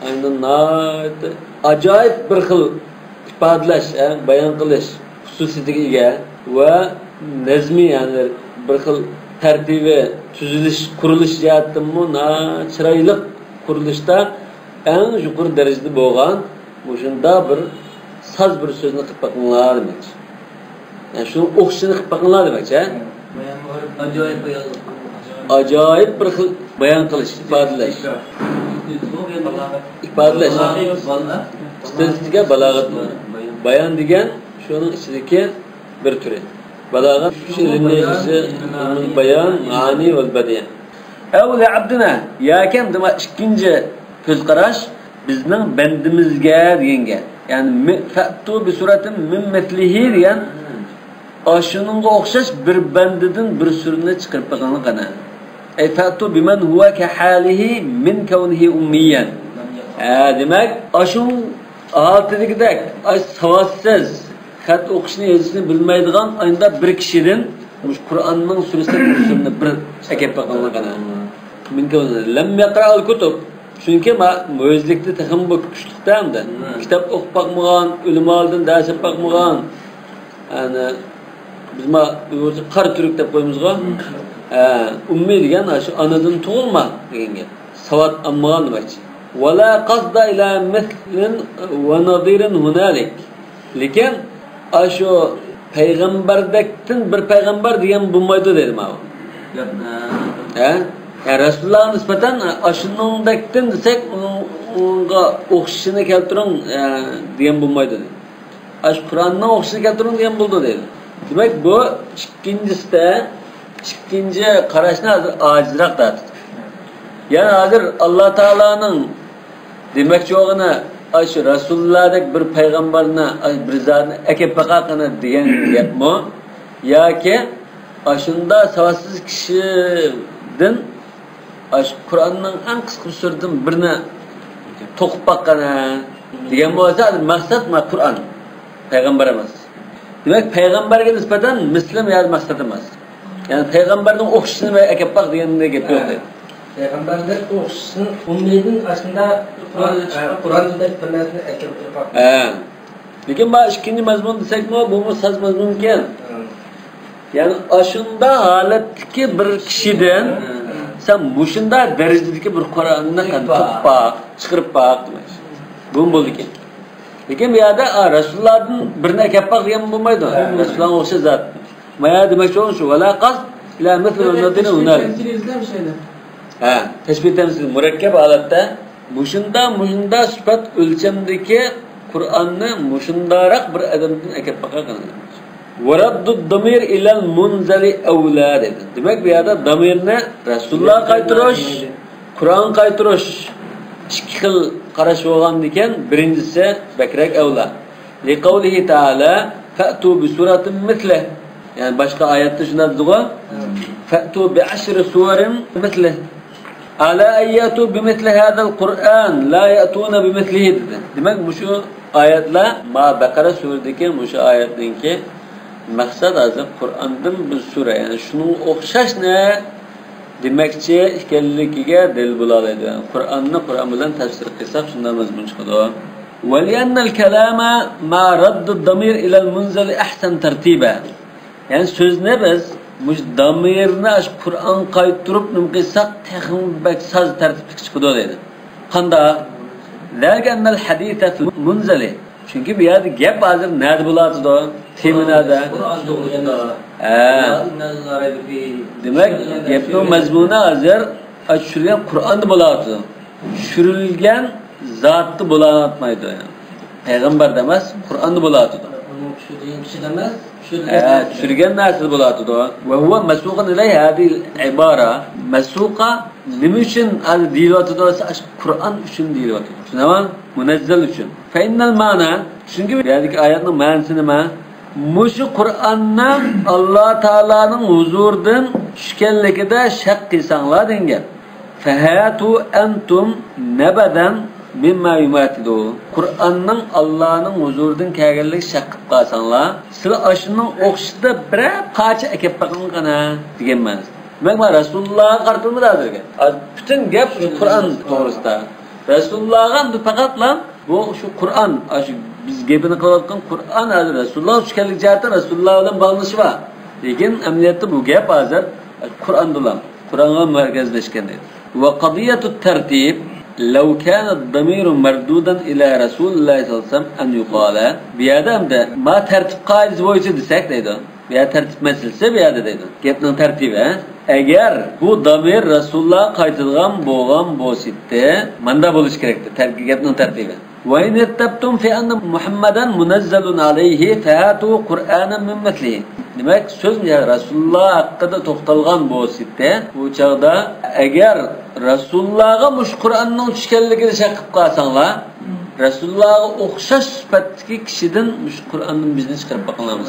aynan ajoyib bir xil ifodalash, bayon qilish xususiyatiga ega va nazmi, ya'ni bir xil tartibi, tuzilish, qurilish jihatdan chiroyli qurilishda eng yuqori darajada bo'lgan shunda bir soz bir so'zni qilib boqinglar demoqchi. Yani shuni o'qishini qilib boqinglar demoqchi. Ajoyib bir xil bayon qilish, ifodalash. Ifodalash. Statistika balog'at. Bayon degan shuning ichidagi bir turi. Balog'at shu ilmning bayon, ma'ni va badiy. Avli abdina yakan dema ikkinchi ko'z qarash bizning bandimizga deganga. Ya'ni fa'tu bi suratin min mithlihi degan ashuningga o'xshash bir bandidan bir surni chiqarib qo'yganlik qana. Ay fa'tu biman huwa ka halihi min kawnihi ummiyan. Demak, ashun altidagidek savossiz xat o'qishni yozishni bilmaydigan ayında bir kishidan Qur'onning surasini bir akab qo'yganlik qana. Min kawnihi lam yaqra al-kutub. Çünkü müezlikte takım bu küçlükte hem de kitap okup bakmagan, ölüm aldın, ders yapıp bakmagan. Yani biz kar türük de koyumuzga ummi degen şu anadan tuğulma degenge. Savat ammagan demekçi. Wala qasda ila mithlin ve nadirin hunalik. Lekin şu peygamberdektin bir peygamber degen bulmaydı dedim abi. Yani Resulullah'a nispeten aşınındaktin desek onunla okşişini keltirin diyen bulmaydı dedi. Kur'an'la okşişini keltirin diyen buldu dedi. Demek bu ikinci karşına hazır acizrak dağıtır. Yani hazır Allah Teala'nın demek çoğuna Resulullah'daki bir peygamberine bir zatını ekip bakakına diyen yapma. Ya ki aşında savaşsız kişiden Kur'an'ın en kısa sözünden birine tokup bakana diyen bu maksat Kur'an, peygamber emez. Demek peygamberge nispeten Müslüm yer maksat emez. Yani peygamberden okşisini ve ekip bak diyenine yapıyor. Peygamberler okşisini ummiyedin aslında Kur'an'da birnesini ekip bak. Lekin bu ikinci mazmun desek mi bu saz mazmun ken. Yani aşında haletki bir kişiden sen muşunda derecedeki bir Kur'an'ını tutpak, çıkırıp bak demek. Bu buldu ki. Lekin bir yerde Resulullah'ın birine kepak diyen bulmaydı. Resulullah'ın okşa zat. Maya demek çoğun şu. Vela qasd ila mithlu nadine hunal. Teşbih temsil. Mürekkep alatta muşunda sıfat ölçemdeki Kur'an'ı muşundarak bir adamdan ekip bakar kanalım. وَرَدُّ الضَّمِيرِ اِلَى الْمُنْزَلِ اَوْلَى dedi. Demek bir yerde damirine Resulullah kaytırış, Kur'an kaytırış iki xil qarash bo'lgan ekan. Birincisi bekrek evla. لِقَوْلِهِ تَعَالَى فَأْتُوا بِسُورَةٍ مِثْلِهِ. Yani başka ayette şuna dedi. فَأْتُوا بِعَشْرِ سُوَرٍ مِثْلِهِ. أَلَا أَيَّتُوا بِمِثْلِ هَذَا الْقُرْآنِ لَا يَأْتُونَ بِمِثْلِهِ dedi. Demek bu şu ayetler Bakara suresindeki bu şu ayetinki maksat azı Kur'an'dan bir sure yani şunun okşaş ne demekçi ikenligiga delil bo'lalaydi. Yani Kur'an bilan tafsir qilsak shundan mazmun chiqadi. وَلِأَنَّ الْكَلَامَ مَا رَدُّ الضَّمِيرِ إِلَى الْمُنْزَلِ أَحْسَنَ تَرْتِيبًا. Yani sözni biz bu damirni Kur'an qaytirib nim qilsak texnik saz tartibga chiqadi deydi. Qanda لَكَنَّ الْحَدِيثَ فِي الْمُنْزَلِ. Çünkü bir yerde gap hazır nerede buladı da? Teminada. Demek gapning mazmuni hazır açılgan Kur'an'da buladı. Şürülgen zatı bulatmaydı yani. Peygamber demez, Kur'an'da buladı. Şürülgen nasıl buladı da? Ve huve mesûkan ileyh hadi ibara. Mesûka nime için adı dilatı da Kur'an için dilatı. Tamam? Münezzel için. Fe innel mana çünkü bir yerdeki ayetin manası ne? Muşu Kur'an'dan Allah Teala'nın huzurdan tushganligida shak qilsanglar degan. Fahatu antum nabadan mimma yumatidu. Kur'an'ning Allah'ning huzuridan kelganlik shak qilib qolsanglar, sizlar ashuning o'qishida bir qacha akib baqingana degan ma'no. Mana Rasululloh qartimi hozirga. Butun gap shu Qur'on to'g'risida. Rasulullah'ga faqatla bu shu Qur'on, shu biz gapini qilayotgan Qur'on hozir Rasululloh tushganlik jihatda Rasululloh bilan bog'lanishi bor. Lekin amaliyotda bu gap hozir Qur'ondalar. Qur'onga markazlashgan edi. Va qadiyatut tartib law kana ad-damir mardudan ila Rasululloh sallallohu alayhi vasallam an yuqala bi adamda ma tartib qoidasi bo'yicha desak deydi. Ya tartib masalasi bu yerda deydi. Gapning tartibi, agar bu damir Rasululloh qaytilgan bo'lgan bo'lsa, manda bo'lish kerakdi. Gapning tartibi. Wa in tabtum fi anna Muhammadan munazzalun alayhi fa'atu Qur'anan min mithlihi. Demak, so'z Rasululloh haqida to'xtalgan bo'lsa, bu chaqda agar Rasulullohga mush Qur'onning tushganligini shak qilib qolsanglar, Rasulullah'a o'xshash sifatdagi kishidan mush Qur'onning bizni chiqarib baqilamiz.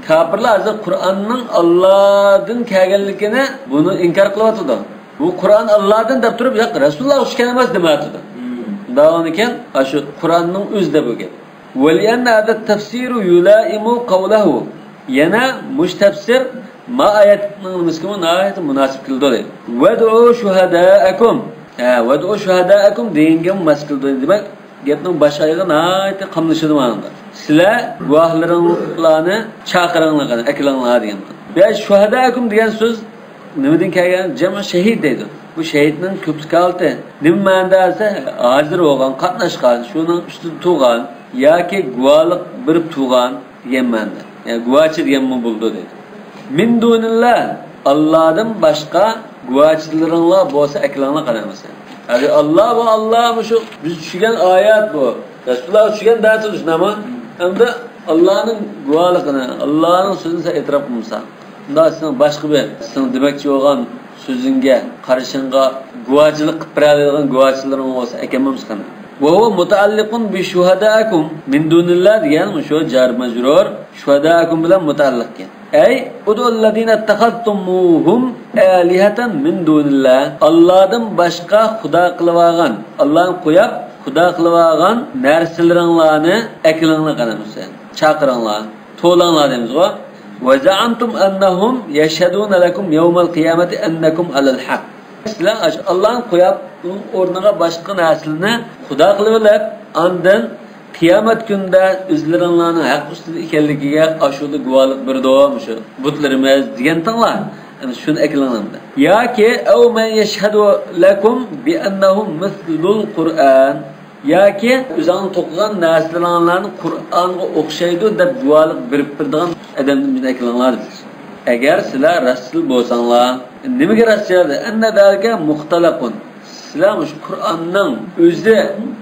Kafirlar hozir Qur'onning Allohdan kelganligini buni inkor qilyapti. Bu Qur'on Allohdan deb turib, yo'q, Rasululloh o'xshagan emas demayapti. Davom ekan, shu Qur'onning o'zida bu gap. Walianna hada tafsiru yulaimu qawluhu. Yana mush tafsir ma oyatning miskini ayat munosib qildi. Wad'u shuhadaakum. Wad'u shuhadaakum degan maskildi. Demak, gapning boshlig'iga nayta qamlashidi ma'noda. Sizlar guvohlaringlarni chaqiringlar, akilinglar degan. Bu shuhadaakum degan so'z nimadan kelgan? Jami shahid deydi. Bu shahidning ko'pchikalti nima ma'noda esa hozir bo'lgan, qatnashgan, shuning ustida tug'an yoki guvohlik berib tug'an degan ma'noda. Yani guvohchi degan mu bo'ldi deydi. Min dunillah Allohdan boshqa guvohchilaringlar bo'lsa akilinglar qaramasa. Yani Allah ve Allah şu biz düşügen ayet bu. Resulullah düşügen dağıtı düşünama. Hem de Allah'ın guvalıqını, Allah'ın sözünü etraf bulmasa. Daha sizin başka bir sizin demekçi olan sözünge, karışınga guvacılık kıpıralıyordun guvacıların olsa ekememiz kanı. Ve o mutaallikun bi şuhadaakum min dunillah diyen şu car mecrur şuhadaakum bilen mutaallik ki. Ey udullezine ettehattumuhum alihatan min dunillah. Allah'dan başka xudo qilib Allah'ın qo'yib xudo qilib narsalaringlarni akilinglar qaramaysan. Chaqiringlar, to'langlar deymiz ku. Ve za'antum annahum yashhaduna lakum yawmal qiyamati annakum alal haq. Sizlar Allah'ın qo'yib o'rniga boshqa narsalarni xudo qilib andan Qiyomat kunida o'zlaringlarning haq ustida ekanligiga ashuda guvohlik berdi shu butlarimiz degan tinglar. Ana shuni akilinglar. Yoki aw man yashhadu lakum bi annahum mithlul Qur'an. Yoki o'zing to'qigan narsalarni Qur'onga o'xshaydi deb guvohlik berib turgan odamni akilinglar. Agar sizlar rasul bo'lsanglar, nimaga rasullar? Anna dalga muxtalaqun. Sizlar shu Qur'onning o'zi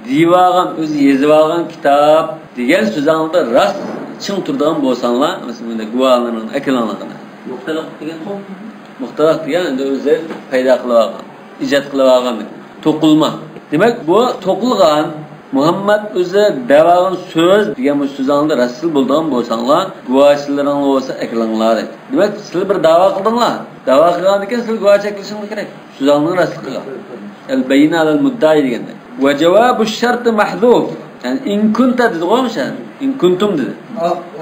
divagan, o'zi yozib olgan kitob degan so'zingizda rost ching turadigan bo'lsanglar, masalan, guvohlarning akilinglarni. Muxtalaq degan endi o'zi paydo qilib olgan, ijod qilib olgan to'qilma. Demak, bu to'qilgan Muhammad o'zi da'vogan so'z degan bu so'zingizda rasul bo'lgan bo'lsanglar, guvohchilaringiz bo'lsa akilinglar. Demak, sizlar bir da'vo qildinglar. Da'vo qilgan ekan, siz guvohchi akilishingiz kerak. So'zingizning rasul qilgan. El-bayina al-mudda'i deganda. Ve cevabu şart mahdhuf. Yani in kunta dedi qo'ymishan. In kuntum dedi.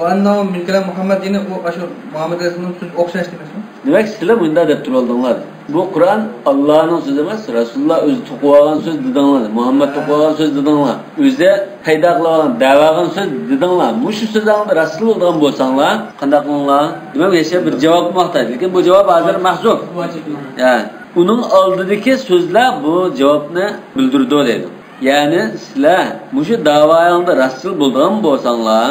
Ve annahu min kalam Muhammad dini o ashu Muhammad rasulning so'z o'xshash demasmi? Demak, sizlar bunda deb turildinglar. Bu Qur'on Allohning so'zi emas, Rasululloh o'zi to'qib olgan so'z dedinglar. Muhammad to'qib olgan so'z dedinglar. O'zi paydo qilgan, da'vogan so'z dedinglar. Mushu so'zlarni rasul bo'lgan bo'lsanglar, qanday qilinglar? Demak, yasha bir javob muhtoj, lekin bu javob hozir mahzuf. Yani uning oldidagi so'zlar bu javobni bildirdi deydi. Ya'ni sizlar mushu da'voyingda rasul bo'lgan bo'lsanglar,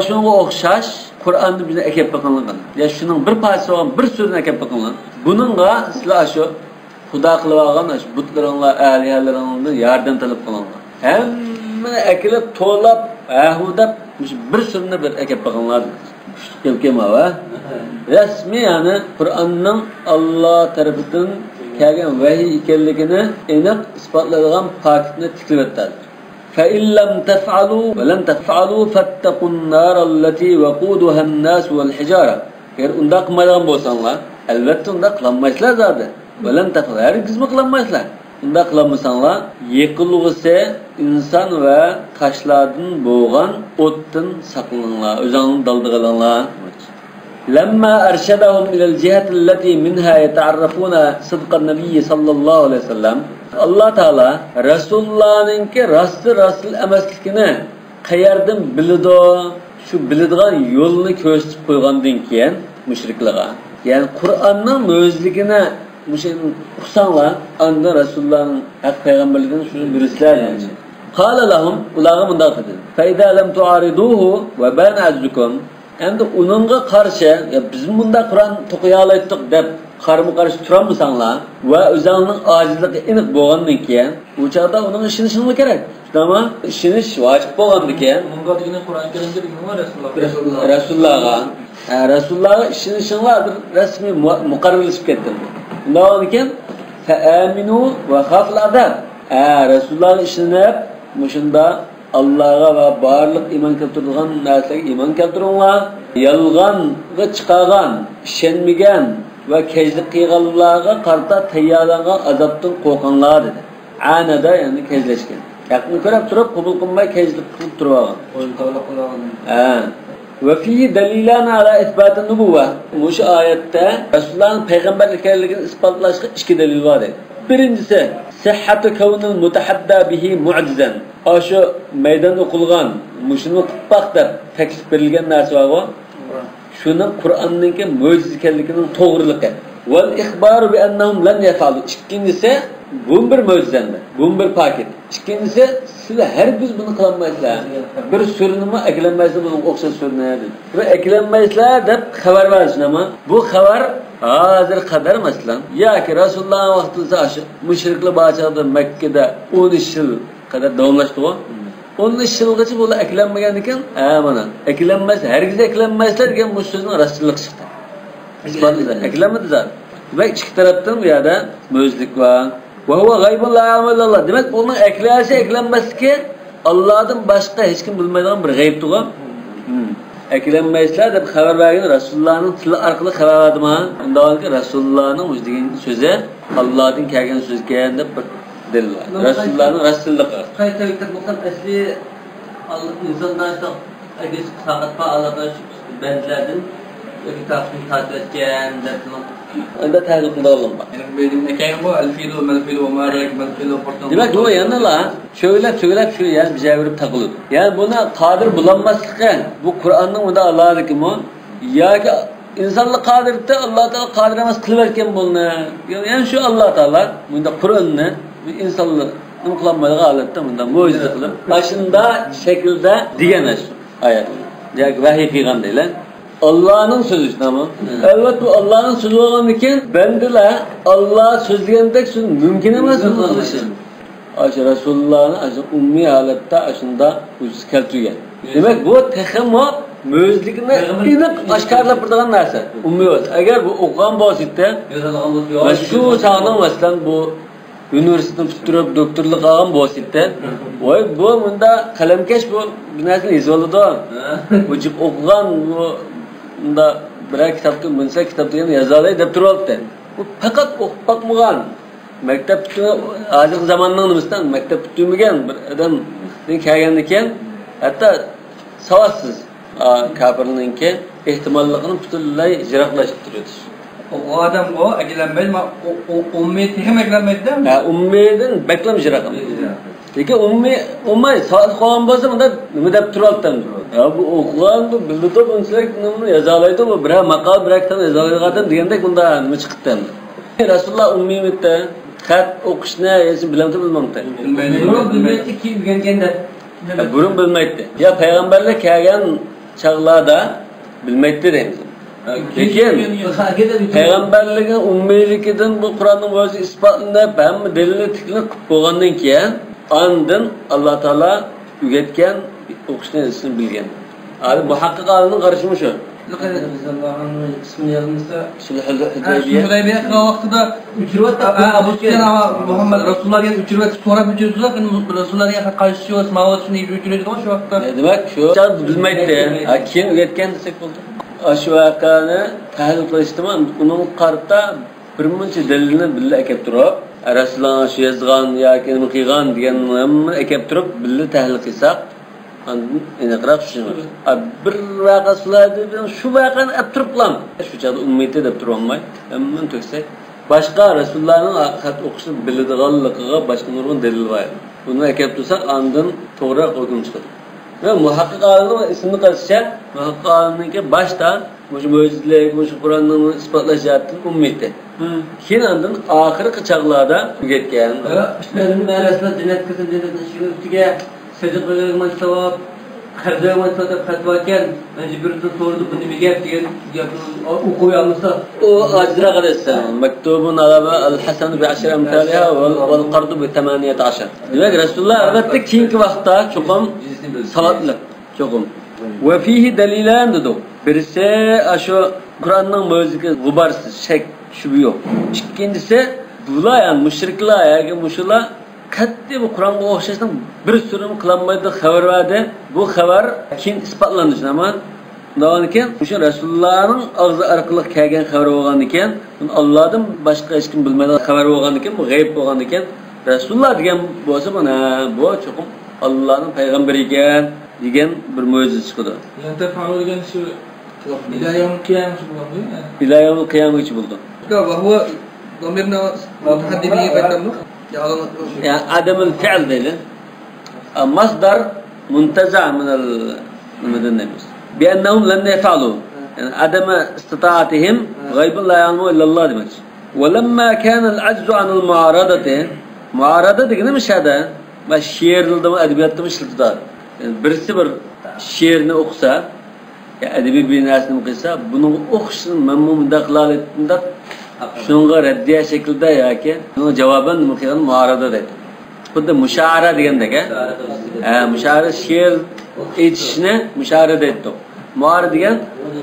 shunga o'xshash Qur'onni bizni akab baqinglar. Ya shuning bir parchasi bo'lgan bir so'zni akab baqinglar. Buningga sizlar shu xudo qilib olgan shu butlaringlar, alihalaringlarni yordam talab qilinglar. Hamma akilib to'lab, ahudab shu bir so'zni bir akab baqinglar. Kelkema rasmiy yani Qur'onning Alloh tarafidan kelgan vahiy ekanligini aniq isbotlaydigan faktni tiklab o'tadi. فَإِنْ لَمْ تَفْعَلُوا وَلَنْ تَفْعَلُوا فَاتَّقُوا النَّارَ الَّتِي وَقُودُهَا النَّاسُ وَالْحِجَارَةُ. Eğer unda kılmadan bolsanlar, elbette unda kılanmaysılar zaten. وَلَنْ تَفْعَلُوا. Herkes mi kılanmaysılar? Unda kılanmasanlar, yıkılığısı insan ve taşlardan boğan ottan saklananlar, özanın daldıqalanlar. لما أرشدهم إلى الجهة التي منها يتعرفون صدق النبي صلى الله عليه وسلم. Allah Teala Resulullah'ın ki Rasul emasligini qayerdan bilido, şu biladigan yo'lni ko'rsatib qo'ygandan keyin mushriklarga, ya'ni Qur'onning mo'jizligini uqsanglar, anda Resulullah'ın haq payg'ambarligini shuni bilisizlar. Qala lahum, ularga bunday dedi. Fa idza lam tu'ariduhu wa bana ajzukum. Endi uningga qarshi, ya biz bunda Qur'on to'qiya olaydik deb qarama-qarshi turamisanlar va o'zingning ojizligi aniq bo'lgandan keyin, u chaqda uning ishonishing kerak. Tamam, ishonish vojib bo'lgandan keyin, bunga degan Qur'on kelimga degan Rasulullahga, Rasulullahga ishonishinglar rasmiy muqarrarlashib ketdi. Undan keyin fa aminu va khaful adab. Rasulullahga ishonib, mushunda Allah'a ve barlık iman keltirdiğin narsaga iman keltiringlar. Yalg'onga chiqargan, ishonmagan va kejlik qilganlarga qarta tayyorlangan azobdan qo'rqinglar dedi. Anada ya'ni kejlashgan. Yaqin ko'rib turib qabul qilmay kejlik qilib turgan. O'yintoqlik qilgan. Ve fi dalilan ala isbatın nubuva. Bu şu ayette Resulullah'ın peygamberliklerini ispatlaştığı iki delil var dedi. Birincisi, sihhatu kavnil mutahadda bihi mu'cizen. Aşu meydan okulgan, muşunu kutbaq deb teklif berilgan narsa var o. Şunun Kur'an'nınki mucizekellikinin to'g'riligi. Vel ihbaru bi annahum lan yafalu. İkincisi, bu bir mucizendi. Bu bir paket. İkincisi, sizler her biz bunu kılanmaysizlar. Bir sürünümü eklenmezse bunun o'xshash sürünüydü. Ve eklenmezler deb xabar versin ama bu xabar hazır kadar mesela. Ya ki Resulullah'ın vaktinde aşı müşrikli bahçede Mekke'de 13 yıl kadar davamlaştı o. 13 yılgacha bu eklenmegen iken, mana eklenmez, herkes eklenmezler iken bu sözün Resulullah çıktı. İspatlılar, eklenmedi zaten. Demek iki taraftan bir yerde mözlük var. Ve huve gaybun la ya'malullah. Demek bunun eklenmesi eklenmez ki Allah'tan başka hiç kim bilmediğin bir gayb tuğu. Eklenmezler de haber vergen Resulullah'ın tili arkalı haber verdim ha. Ondan ki Resulullah'ın müjdeğin sözü Allah'ın kelgen sözü geldiğinde bir delil var. Resulullah'ın Resulullah. Qayta bitirib bo'lsam asli insondan işte agar saqatpa Allah'dan benzlerden kitapni tartib etgan deb Onda ta'qib qildim bak. Yani benim ekayım bu el-filu, mel-filu, ma'rek, mel-filu, portan. Demek bu yanına söylep şu yani bize verip takılır. Yani buna kadir bulanmazlıkı, bu Kur'an'ın bunda Allah'ın hükmü. Ya ki insanlık kadirde Allah Teala kadiremez kılıverken bunu. Yani şu Allah Teala bunda Kur'an'ını insanlık kılanmadığı halette bunda mucize kılıp başında şekilde diyene şu ayet. Yani vahiy kıygan değil. Allah'ın sözü ama. Evet bu Allah'ın sözü olan iken bendiler Allah sözleyendek söz mümkün emas kılışın. Aşağı Resulullah'ın aşağı ummi halette aşında ucuz keltiriyor. Demek bu tehemmu müzlikini iniq aşkarlap turgan narsa. Ummi bo'lsa. Agar bu o'qigan bo'lsa, va shu sog'lom masalan bu universitetni bitirib doktorlik olgan bo'lsa, voy bu bunda qalamkash bu narsani yozib oladi. O'chib o'qigan bu bunda birer kitapta bilsa kitapta yana yazalay deb turibdi. Bu faqat o'qib boqmagan. Maktabda hozirgi zamonning nimasidan maktab bitirmagan bir odam kelgandan keyin hatto savotsiz kafirninki ehtimolligini butunlay jiroqlashib turadi. O adam o eklenmez mi? Ummiyeti hem eklenmedi mi? Ummiyetin beklam jiroqam. Lekin ummiy saat qo'ygan bo'lsa bunda nima deb turibdi? Ya bu o'qigan bu bildi bunchalik nimani yozalaydi bu bir maqol bir kitobni yozalaydigan degandek bunda nima chiqdi? Rasululloh ummiylikda xat o'qishni bilamdi bilmamdi. bilmaydi ki bilganda Burun bilmaydi. Ya payg'ambarlar kelgan chaqlarda bilmaydi deymiz. Lekin payg'ambarligin ummiyligidan bu Qur'onning o'zi isbotlanib, hamma dalilni tiklab qo'ygandan keyin ondan Alloh taolo o'rgatgan o'qishni bilgan. Hali muhaqqiq olimning qarashi shu. ismini yozmasa Hudaybiya vaqtida Abu Sufyan Muhammad Rasulullohga uchirib so'rab o'tibdilar, Rasulullohga qarshi chiqib ma'voz shuni uchirib shu vaqtda. Demak, shu bilmaydi. Keyin o'tgan desak bo'ldi. Shu voqeani tahlil qilishdimi, uning qarta bir muncha dalilni billa kelib turib, Rasululloh shu yozgan yoki nima qilgan deganni kelib turib, billa tahlil qilsak, aniqroq tushunamiz. Bir voqea so'zladi, shu voqeani olib turib qilam. Shu chaqda ummati deb turolmay, hamma to'ksak, boshqa Rasulullohning xat o'qishni biladiganligiga boshqa nurg'un dalil bor. Buni kelib tursak, ondan to'g'ri hukm chiqadi. Ve muhakkiklarının ismini karışacak, muhakkiklarınınki başta bu mucizlik, bu Kur'an'ın ispatlaşacaktır ümmeti. Keyin andın ahiri qıçaqlarda getken. Benim arasında cennet kızım cennetin üstüge secde koyulman sevap, harcayman sevap fatvaken bence birisi sordu bunu bir gap diye okuyor almışsa. O acıra karışsan. Mektubun alaba al-Hasan bi 10 amthaliha wal qardu bi 18. Demek Resulullah elbette keyinki vaqtda çoğum salatlı. Çoğum. Ve fihi dalilan dedi. Birisi şu Kur'an'ın mucizesi gubarsız, şek, şüphe yok. İkincisi bular yani müşrikler yani müşrikler katta bu Kur'an'a o'xshashdan bir sürüm qilinmaydi xabar verdi. Bu xabar keyin isbotlandi ama undan keyin o'sha Rasulullohning og'zi orqali kelgan xabar bo'lgan ekan, uni Allohdan boshqa hech kim bilmaydigan xabar bo'lgan ekan, bu g'ayb bo'lgan ekan. Rasululloh degan bo'lsa mana bu cho'qim Allohning payg'ambari ekan degan bir mo'jiza chiqdi. Yanta fa'olgan shu ilayom qiyam bo'ldi. Ilayom qiyamgacha bo'ldi. Va huwa domirna mutahaddidi baytamnu يعني عدم الفعل ذيله مصدر منتزع من النفس بأنهم لن يفعلوا يعني عدم استطاعتهم غيب لا يعلمه إلا الله demek. ولما كان العجز عن المعارضة دegani مش هذا ما شعر لدم أدبيات مش لتدار birisi bir şiirini okusa ya edebi bir nesini okuysa bunu okusun memnun daklalında şunga reddiye şekilde ya ki bunun cevabın muhtemelen muarada dedi. Bu da müşahara degende ki müşahara şiir etişine müşahara etti. Muarada degen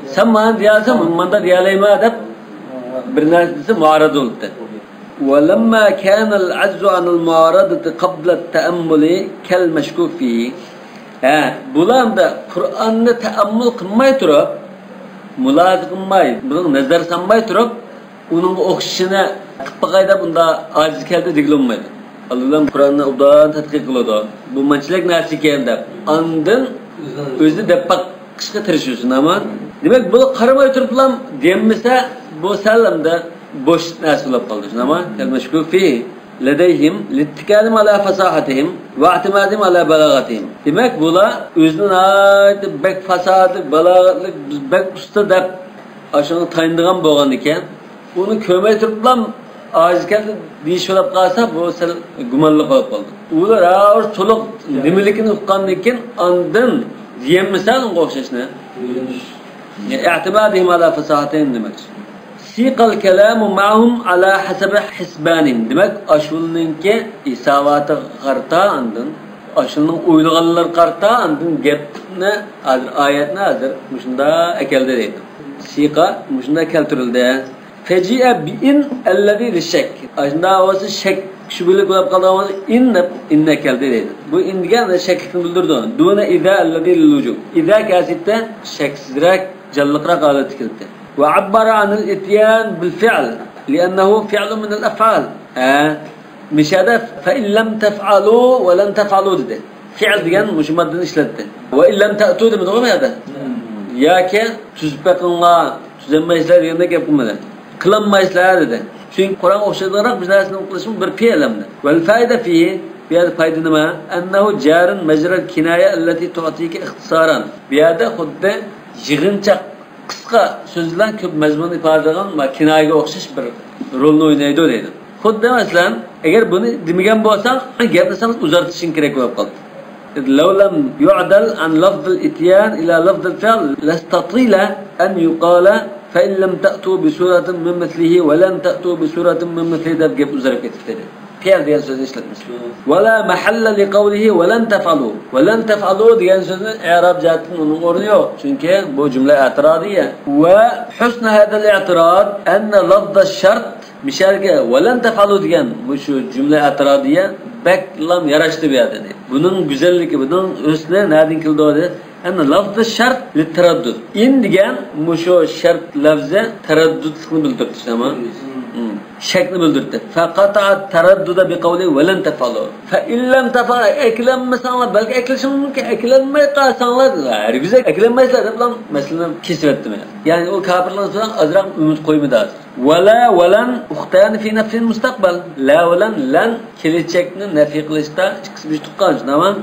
sen bana diyalsan ben de diyalayma edip bir nesisi muarada oldu. وَلَمَّا كَانَ الْعَجْزُ عَنِ الْمُعَارَضَةِ قَبْلَ التَّأَمُّلِ كَالْمَشْكُوكِ فِيهِ bular da Kur'an'ni teammül qilmay turib, mulohaza qilmay, buni nazar solmay turib, uning o'qishini qilib qo'yda bunda ojiz keldi degilmaydi. Alloh Qur'onni obdan tadqiq qiladi. Bu manchilik narsa ekan deb, ondan o'zi deb qishqa tirishsin ama demak bu qaramay turib ham demasa bu salamda bosh narsa bo'lib qoldi. Ama kalmashkuk fi لديهم لاتكالهم على فصاحتهم واعتمادهم على بلاغتهم. Demek bular özünün ait bek fasahatlik, balağatlik, bek usta deb aşağı tayindigan bo'lgan ekan, uni ko'may turiblam ojizga deyish bo'lib qolsa, bu sal gumonli qolib qoldi. Ular ağır to'liq nimaligini uqqandan keyin ondan diyemmisal o'xshashni. I'timadihim ala fasahatihim demek. Siqal kalamu ma'hum ala hasabi hisbanihim. Demek aşulninki isavati qarta andın, aşulning o'ylaganlar qarta andın gapni oyatni hozir shunda akeldi deydi. Siqa shunda keltirildi. Faji'a bi in allazi lishak. Ashunda o'zi shak shubhalik bo'lib qolgan inna keldi deydi. Bu in degan shaklikni bildirdi. Duna iza allazi lilujub. Iza kasitda shaksizrak, jalliqroq holatga keldi. وعبر عن الاتيان بالفعل لأنه فعل من الأفعال مش هذا فإن لم تفعلوا ولن تفعلوا ده فعل ديان مش مادن إشلته وإن لم تأتوا ده من غير هذا يا كي تسبق الله تزمى إسلام ديان ده كيف كمله كلام ما إسلام ده شيء القرآن وشدة رب بجناس نقولشون برفعل منه والفائدة فيه بهذا فائدة ما أنه جار مجرى الكناية التي تعطيك اختصارا بهذا خد جغنشق qisqa so'zlar ko'p mazmun ifoda qilgan va kinoyaga o'xshash bir rolni o'ynaydi deydi. Xuddi masalan, agar buni demagan bo'lsang, gapni san uzartishing kerak bo'lib qoldi. لو لم يعدل عن لفظ الاتيان إلى لفظ الفعل لاستطيل أن يقال فإن لم تأتوا بسورة من مثله ولن تأتوا بسورة من مثله ده جاب uzarib ketdi. fe'l degan so'zni ishlatamiz. Wala mahalla li qawlihi walan taf'alu. Walan taf'alu degan so'zni i'rob jihatdan uning o'rni yo'q. Chunki bu jumla i'tirodiya. Va husn hada al-i'tirod anna lafz ash-shart mishalga walan taf'alu degan bu shu jumla i'tirodiya baklam yarashdi bu yerda. Buning go'zalligi, buning husni nadin keldi? Ana lafz shart li taraddud. In degan musho shart lafzi taraddudni bildirdi, tamam? Shakni bildirdi. Faqat taradduda bi qawli va lan tafalu. Fa illam tafal eklanmasanlar balki eklashim mumkin. Eklanmay qolsanglar, hargiz eklanmaysizlar deb bilan masalan kesibdim. Ya'ni o kafirlar bilan azroq umid qo'ymadi. Wala walan uxtan fi nafsi mustaqbal. La walan lan kelajakni nafiy qilishda ikkisi bir tuqqan, tamam?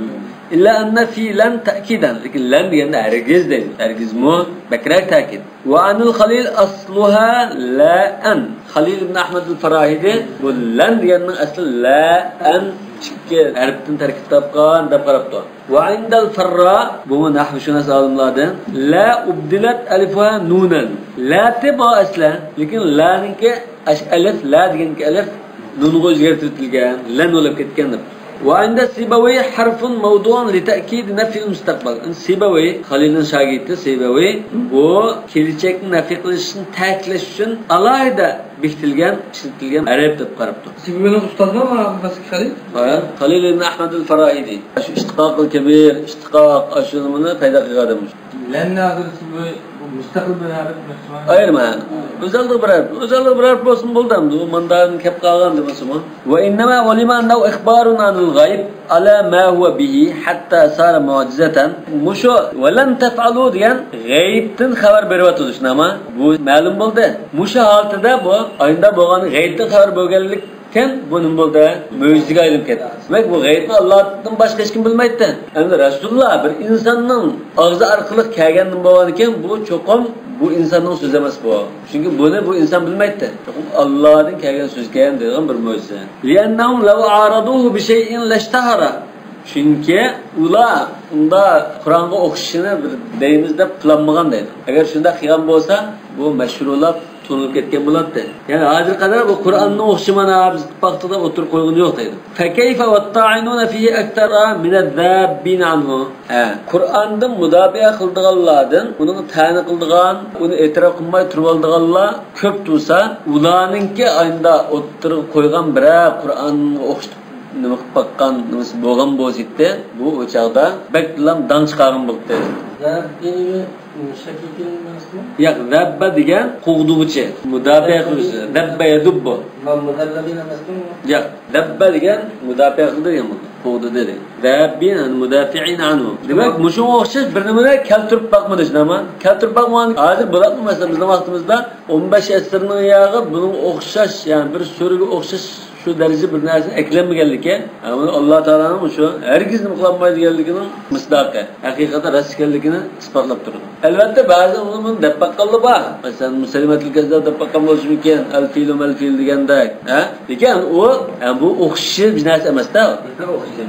İlla anna fi lan ta'kidan. Lekin lan deganda hargiz deydi. Hargiz mu bakrak ta'kid. Wa anil Khalil asluha la an. Khalil ibn Ahmad al-Farahidi bu lan deganning asli la an ikki harfdan tarkib topgan deb qarabdi. Wa indal Farra bu nahvshunos olimlardan la ubdilat alifuha nunan. La tiba aslan, lekin laninki alif la deganki alif nunga o'zgartirilgan, lan bo'lib ketgandir. وعند السيبوي حرف موضوع لتأكيد نفي المستقبل. السيبوي خليل شاگirdi Sibawey bu kelajekni nafiy qilishni ta'kidlash uchun alohida bekitilgan, ishlatilgan arab deb qarabdi. Sibaweyning ustozimi Mas'ud Khalil? Ha, Khalil ibn Ahmad al-Farahidi. Shu ishtiqoq al-kabir, ishtiqoq ashunini paydo qilgan edim. Lanni hozir Sibawey mustaqil bir arab mehmon. Ayirman. O'zalda birar bo'lsin bo'ldimdi. U mandan kelib qolgan demasmi? Va innama walima annahu ikhbarun anil g'ayb ala ma huwa bihi hatta sara mu'jizatan. Musho va lan taf'alu degan g'aybdan xabar beryapti shunama. Bu ma'lum bo'ldi. Musho holatida bu oyinda bo'lgan g'aybdan xabar bo'lganlik Ken bunun bo'ldi mo'jizaga aylanib ketdi. Demak bu g'aybni Allohdan boshqa hech kim bilmaydi. Endi Rasululloh bir insonning og'zi orqali kelgandan bo'lgan ekan, bu cho'qim bu insonning so'zi emas bu. Chunki buni bu inson bilmaydi. Allohdan kelgan so'z kelgan degan bir mo'jiza. Li'annahum law araduhu bi shay'in lashtahara. Chunki ular unda Qur'onga o'qishini bir deymiz deb planmagan deydi. Agar shunda qilgan bo'lsa, bu mashhurlab tunilib ketgan bo'ladi. Ya'ni hozir qadar bu Qur'onni o'qishi mana biz vaqtida o'tirib qo'ygan yo'q deydi. Fa kayfa watta'inuna fihi aktara min adh-dhabbin anhu. Qur'onda mudofi'a qildiganlardan, uni ta'ni qildigan, uni e'tirof qilmay turib oldiganlar ko'p tursa, ularningki ayında o'tirib qo'ygan biror Qur'onni o'qishdi nima qilib baqqan nimasi bo'lgan bo'lsa, bu o'chaqda baklam dang chiqargan bo'ldi. Yo'q, dabba degan quvduvchi, mudofi'a qiluvchi. Dabba yadubbu. Yo'q, dabba degan mudofi'a qiladigan bo'ldi. Quvdi dedi. Dabbin mudofi'in anhu. Demak, mushu o'xshash bir nimani keltirib baqmadi nima? Keltirib baqman. Hozir bo'ladi masalan bizning vaqtimizda 15 asrning yog'i buning o'xshash, ya'ni bir so'riga o'xshash şu derece bir narsa eklenmegenligi, ama Allah Teala'nın şu herkes nima qilmaydiganligining misdaqi, haqiqatan rastkelligini isbotlab turadi. Albatta ba'zi umuman deb baqqanlar bor. Masalan, musalimatul kazzab deb baqqan bo'lishi mumkin, al-filu mal-fil deganda, lekin u bu o'qishi bir narsa emas-da.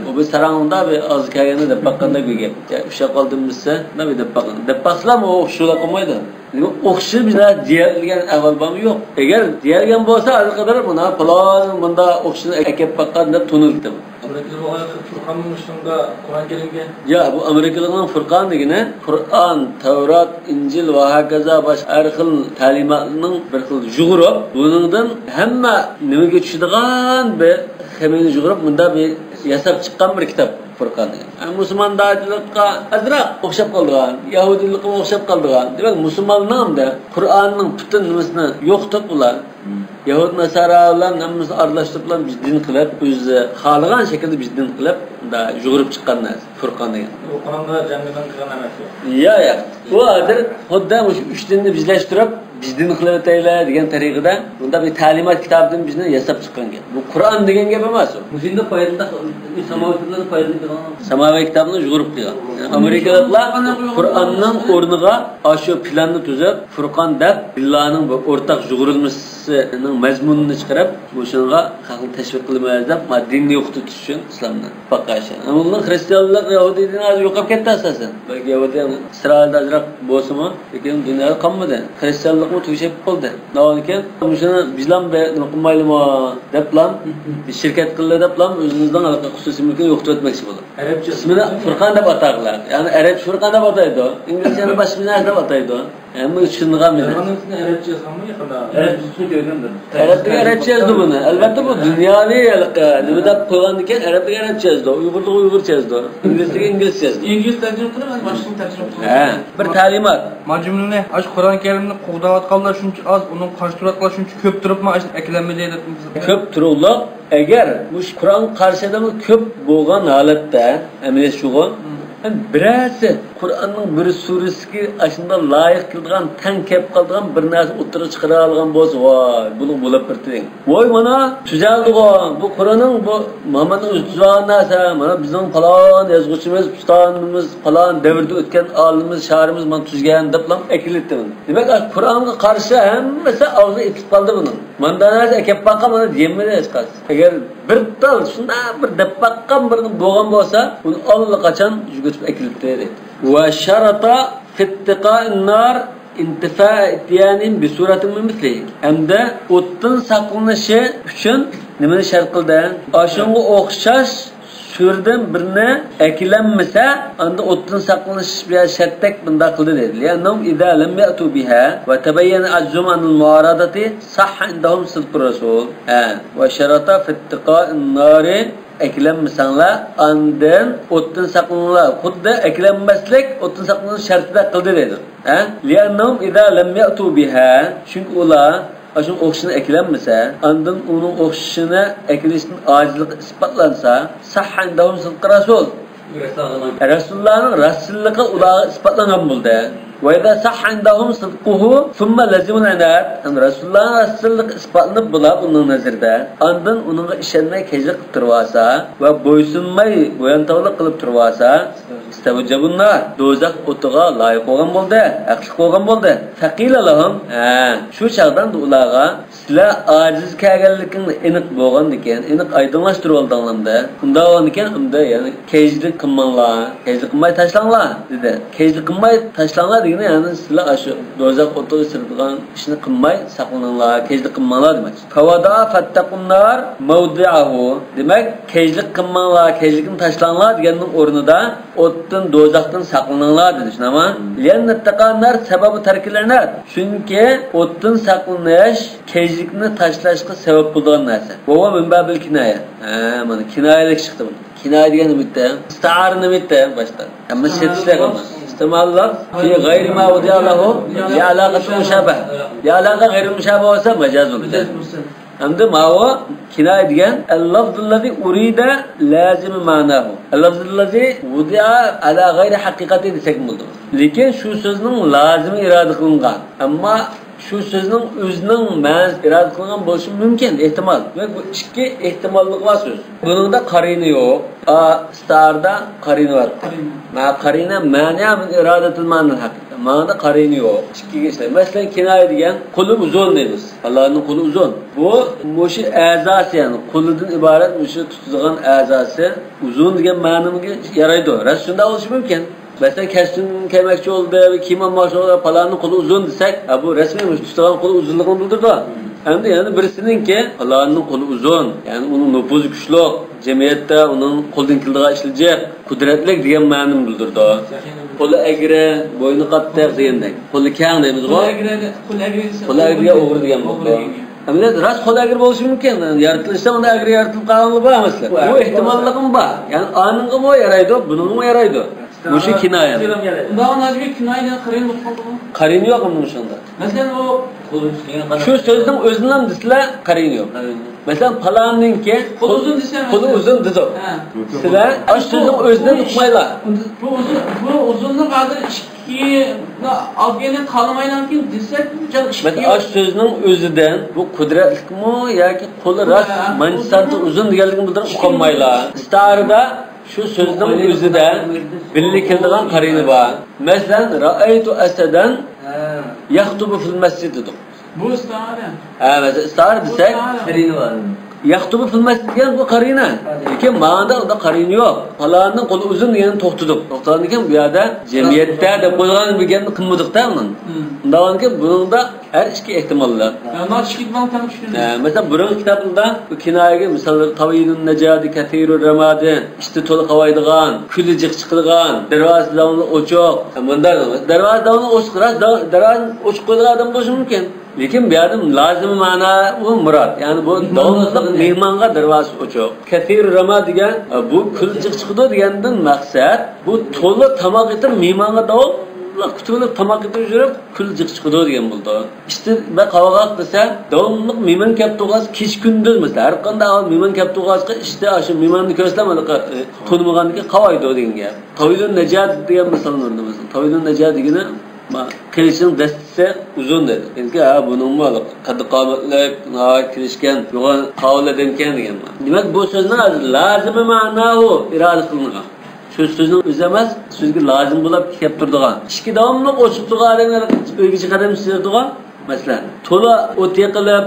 U biz sarangda bir oz kelganda deb baqqanda bir gap. O'sha qoldimizsa, nima deb baqqan. Deb baqsam u o'qishlar qolmaydi. O'qishi bir narsa deyilgan avval bormi yo'q. Agar deyilgan bo'lsa, alqadar buni falon bunda o'qishni akab baqqan deb tunildi. Amerikaliklar Furqonning üstünde Kur'an kelimge. Ya bu Amerikalıların Furqan degine Kur'an, Tevrat, İncil ve hakaza baş her xil talimatının bir xil jug'urib, buningdan hamma nimaga tushadigan bir xemini jug'urib bunda bir yasab chiqqan bir kitob Furqan degan. Musulmonlarga azroq o'xshab qolgan, yahudilikqa o'xshab qolgan. Demak, musulmonlar da Qur'onning butun nimasini yo'qotib ular Yahud Nasaralar namimizni aralashtirib biz din qilib, o'zi xohlagan shaklda biz din qilib, unda jug'urib chiqqan narsa Furqon degan. Bu Qur'onda jangidan qilgan emas. Yo'q. Bu hozir xuddi o'sha 3 dinni bizlashtirib, biz din qilib o'taylar degan tariqada bunda bir ta'limot kitobini bizni yasab chiqqan gap. Bu Qur'on degan gap emas u. Mushunda foydali samoviy foydali qilgan. Samoviy kitobni jug'urib qilgan. Amerikaliklar Qur'onning o'rniga shu planni tuzib, Furqon deb Allohning bir o'rtaq jug'urilmish aqidasining mazmunini chiqarib, o'shanga xalqni tashviq qilmaymiz deb, dinni o'qitish uchun islomni faqashi. Ammo xristianlar Yahudi dini yo'qolib ketdi asosan. Balki Yahudi Isroilda ajrab bo'lsa-mu, lekin dunyoda qolmadi. Xristianlikmi tug'ishib qoldi. Navoikin shuni bizlar qilmaylimi deblar, shirkat qildi deblar, o'zimizdan xususiy mulkni yo'qotib o'tmoqchi bo'ldi. Arabcha ismini Furqon deb ataqlar. Ya'ni arab Furqon deb ataydi. Inglizchani boshqa narsa deb ataydi. Hamma tushungan meni. Arabcha yozganmi yo'qmi? Arabchasini ko'rgandir. Arabcha yozdi buni. Albatta bu dunyoviy nima deb qo'ygan ekan, arabcha arabcha yozdi, uyg'urcha yozdi, inglizchaga inglizcha yozdi. İngiliz tarjima qilib, boshqa tarjima qilib. Ha, bir ta'limot. Majmunni, ash Qur'on Karimni qo'g'dayotganlar shuncha oz, uni qarshi turadiganlar shuncha ko'p turibmi, ash aklanmaydi deb. Ko'p turuvlar, agar bu Qur'on qarshidami ko'p bo'lgan holatda, ammo shugo birasi Qur'onning bir surasiga ashunda loyiq qilgan, tan kelib qolgan bir narsa o'tirib chiqara olgan bo'lsa, voy, buni bo'lib birting. Voy, mana tujaldigo, bu Qur'onning bu Muhammadning o'ztuzgan narsa, mana bizning falon yozuvchimiz, ustonimiz, falon davrda o'tgan olimimiz, sha'rimiz mana tuzgan deblam akilitdi. Demak, Qur'onga qarshi hammasi og'zi etib qoldi buning. Manda narsa akab baqa mana deyilmaydi hech qanday. Agar bir tal shunda bir deb baqqan bir bo'lgan bo'lsa, uni allaqachon yugurib akilibdi deydi. Va sharata fi ittiqa'in nar intifa' ityanin bi suratin mithli. Hamda o'tdan saqlanishi uchun nimani shart qildi? Ashunga o'xshash surdan birini akilanmasa, anda o'tdan saqlanish bilan shartdak bunda qildi dedi. Li'annahum idza lam ya'tu biha va tabayyana ajzum anil mu'aradati sahha indahum sidq rasul. Va sharata fi ittiqa'in nar eklenmesenler andan o'tdan saqlanlar. Xuddi eklenmeslik o'tdan saqlanish shartida qildi dedi. Li'annahum idza lam ya'tu biha, chunki ular ashun o'xshini eklenmese, andan uning o'xshini eklishning ojizligi isbotlansa, sahhandahum sidq rasul. Rasulullohning rasulligi ularga isbotlangan bo'ldi. Ve idza sahhandahum sidquhu thumma lazimul anat. Rasulullah rasullik isbotlanib bo'lib uning nazarda, andan uningga ishonmay kejlik qilib tursa va bo'ysunmay bo'yantavlik qilib tursa, istavjabunnar do'zax o'tiga loyiq bo'lgan bo'ldi, haqli bo'lgan bo'ldi. Faqila lahum, shu chaqdan ularga sizlar ojiz kelganligingni aniq bo'lgan ekan, aniq oydinlashtirib oldinglarda, unda bo'lgan ekan, unda ya'ni kejlik qilmanglar, kejlik qilmay tashlanglar dedi. Kejlik qilmay tashlanglar degani ya'ni sizlar shu do'zax o'tiga sirdigan ishni qilmay saqlaninglar, kejlik qilmanglar demak. Fawada fattaqunnar mawdi'ahu. Demak, kejlik qilmanglar, kejlikni tashlanglar deganning o'rnida o'tdan do'zaxdan saqlaninglar dedi. Shunami? Li'anna taqannar sababi tarkilarnar. Chunki o'tdan saqlanish kejlikni tashlashga sabab bo'lgan narsa. Bu min babil kinoya. Mana kinoyalik chiqdi bu. Kinoya degan bitta, ista'arani bitta boshda. Hamma setishlar qilmas. İstimallar fi gayri ma wudi'a lahu ya alaqatu mushabah. Ya alaqa gayri mushabah olsa majaz olur. Hamda ma'vo kinoya degan al-lafzullazi urida lazim ma'nahu. Al-lafzullazi wudi'a ala gayri haqiqati desak bo'ldi. Lekin shu so'zning lazimi iroda qilingan. Ammo shu so'zning o'zining ma'nosi iroda qilingan bo'lishi mumkin, ehtimol. Va bu ikki ehtimollik bor so'z. Buningda qarini yo'q. Starda qarini bor. Ma qarina ma'na min iradatul ma'nal haqiqa. Ma'noda qarini yo'q. Ikkiga ishlar. Masalan, kinoya degan qo'li uzun deymiz. Allohning qo'li uzun. Bu o'sha a'zosi, ya'ni qo'lidan iborat o'sha tutadigan a'zosi uzun degan ma'noga yaraydi. Rasulda bo'lishi mumkin. Mesela kestin kaymakçı oldu, kiyim almakçı oldu, falanın kolu uzun desek, bu resmiymiş, tutan kolu uzunluğunu bildirdi. Hem de yani birisinin ki Allah'ın kolu uzun, yani onun nüfuzu güçlü, cemiyette onun koldan kildiği işleyecek, kudretlik diyen ma'nını bildirdi. Kolu egri, boynu kattık diyendek. Kolu kâng deyimiz bu. Kolu egriye oğur diyen bu. Hem de rast kolu egri oluşu mümkün. Yaratılışta onda egri yaratılıp kalanlı var mesela. Bu ihtimallığın var. Yani anın mı yaraydı, bunun mu yaraydı? Bu şey kinoya. Daha nazbi kinoyla qarin bo'lgan. Qarin yo'q bunun shunda. Masalan o shu so'zning o'zidan deslar qarin yo'q. Masalan falonninki qo'li uzun dedi. Sizlar shu so'zning o'zidan uqmaylar. Bu uzunlik hozir ikki olgani qolmaylanki desak, masalan shu so'zning o'zidan bu qudratlikmi yoki qo'li ras manchasanta uzun deganligini bildirib uqmaylar. Istarida şu sözün özüde birlik keldiğin qarini var. Mesela ra'aytu asadan yaxtubu fil mescid dedik. Bu istihare. Mesela istihare desek Birini var. Yaxtubu fil masjid degan bu qarina. Lekin ma'noda unda qarina yo'q. Falonning qo'li uzun degani to'xtadik. To'xtagan ekan bu yerda jamiyatda deb qo'ygan bilganni qilmadik-da buni. Undan keyin bunda har ikki ehtimollar. Nochkit bilan tanishgan. Mesela burun kitabında bu kinoyaga misollar tavhidun najadi kathirur ramadi ishti to'liq qavaydigan, kuli jiq chiqilgan, darvozalarni ochiq. Bundan darvozalarni ochiq, darvozani ochiq qo'ygan odam bo'lishi mumkin. Lekin bu yerda lozim ma'no u murod. Ya'ni bu davlatli mehmonga darvoza ochiq. Kathirur ramad degan bu kuli jiq chiqdi degandan maqsad bu to'liq tamoq etib mehmonga kutulib tamoq etib yurib kul jiq chiqdi degan bo'ldi. İşte ben qavg'aq desa, davomli mehmon kelib turg'az kech kunduz mesela har qanday mehmon kelib turg'azqa işte shu mehmonni ko'rsatmadi to'nmaganiki qavaydi degan gap. Tavhidun najat degan misolni urdi mesela. Tavhidun najat degani kirishning dastasi uzun dedi. Endi buning ma'lum qad qomatlik kirishgan yo'g'on qavladan ekan degan. Demak bu so'zni lozim ma'nosi iroda qilingan. Sözünün özemez, sözgü lazım bulup kelip turduğan. İşki davamlı oçup turduğan adamlar öyle qadam sürürdüğan. Mesela to'la o't yiqilib,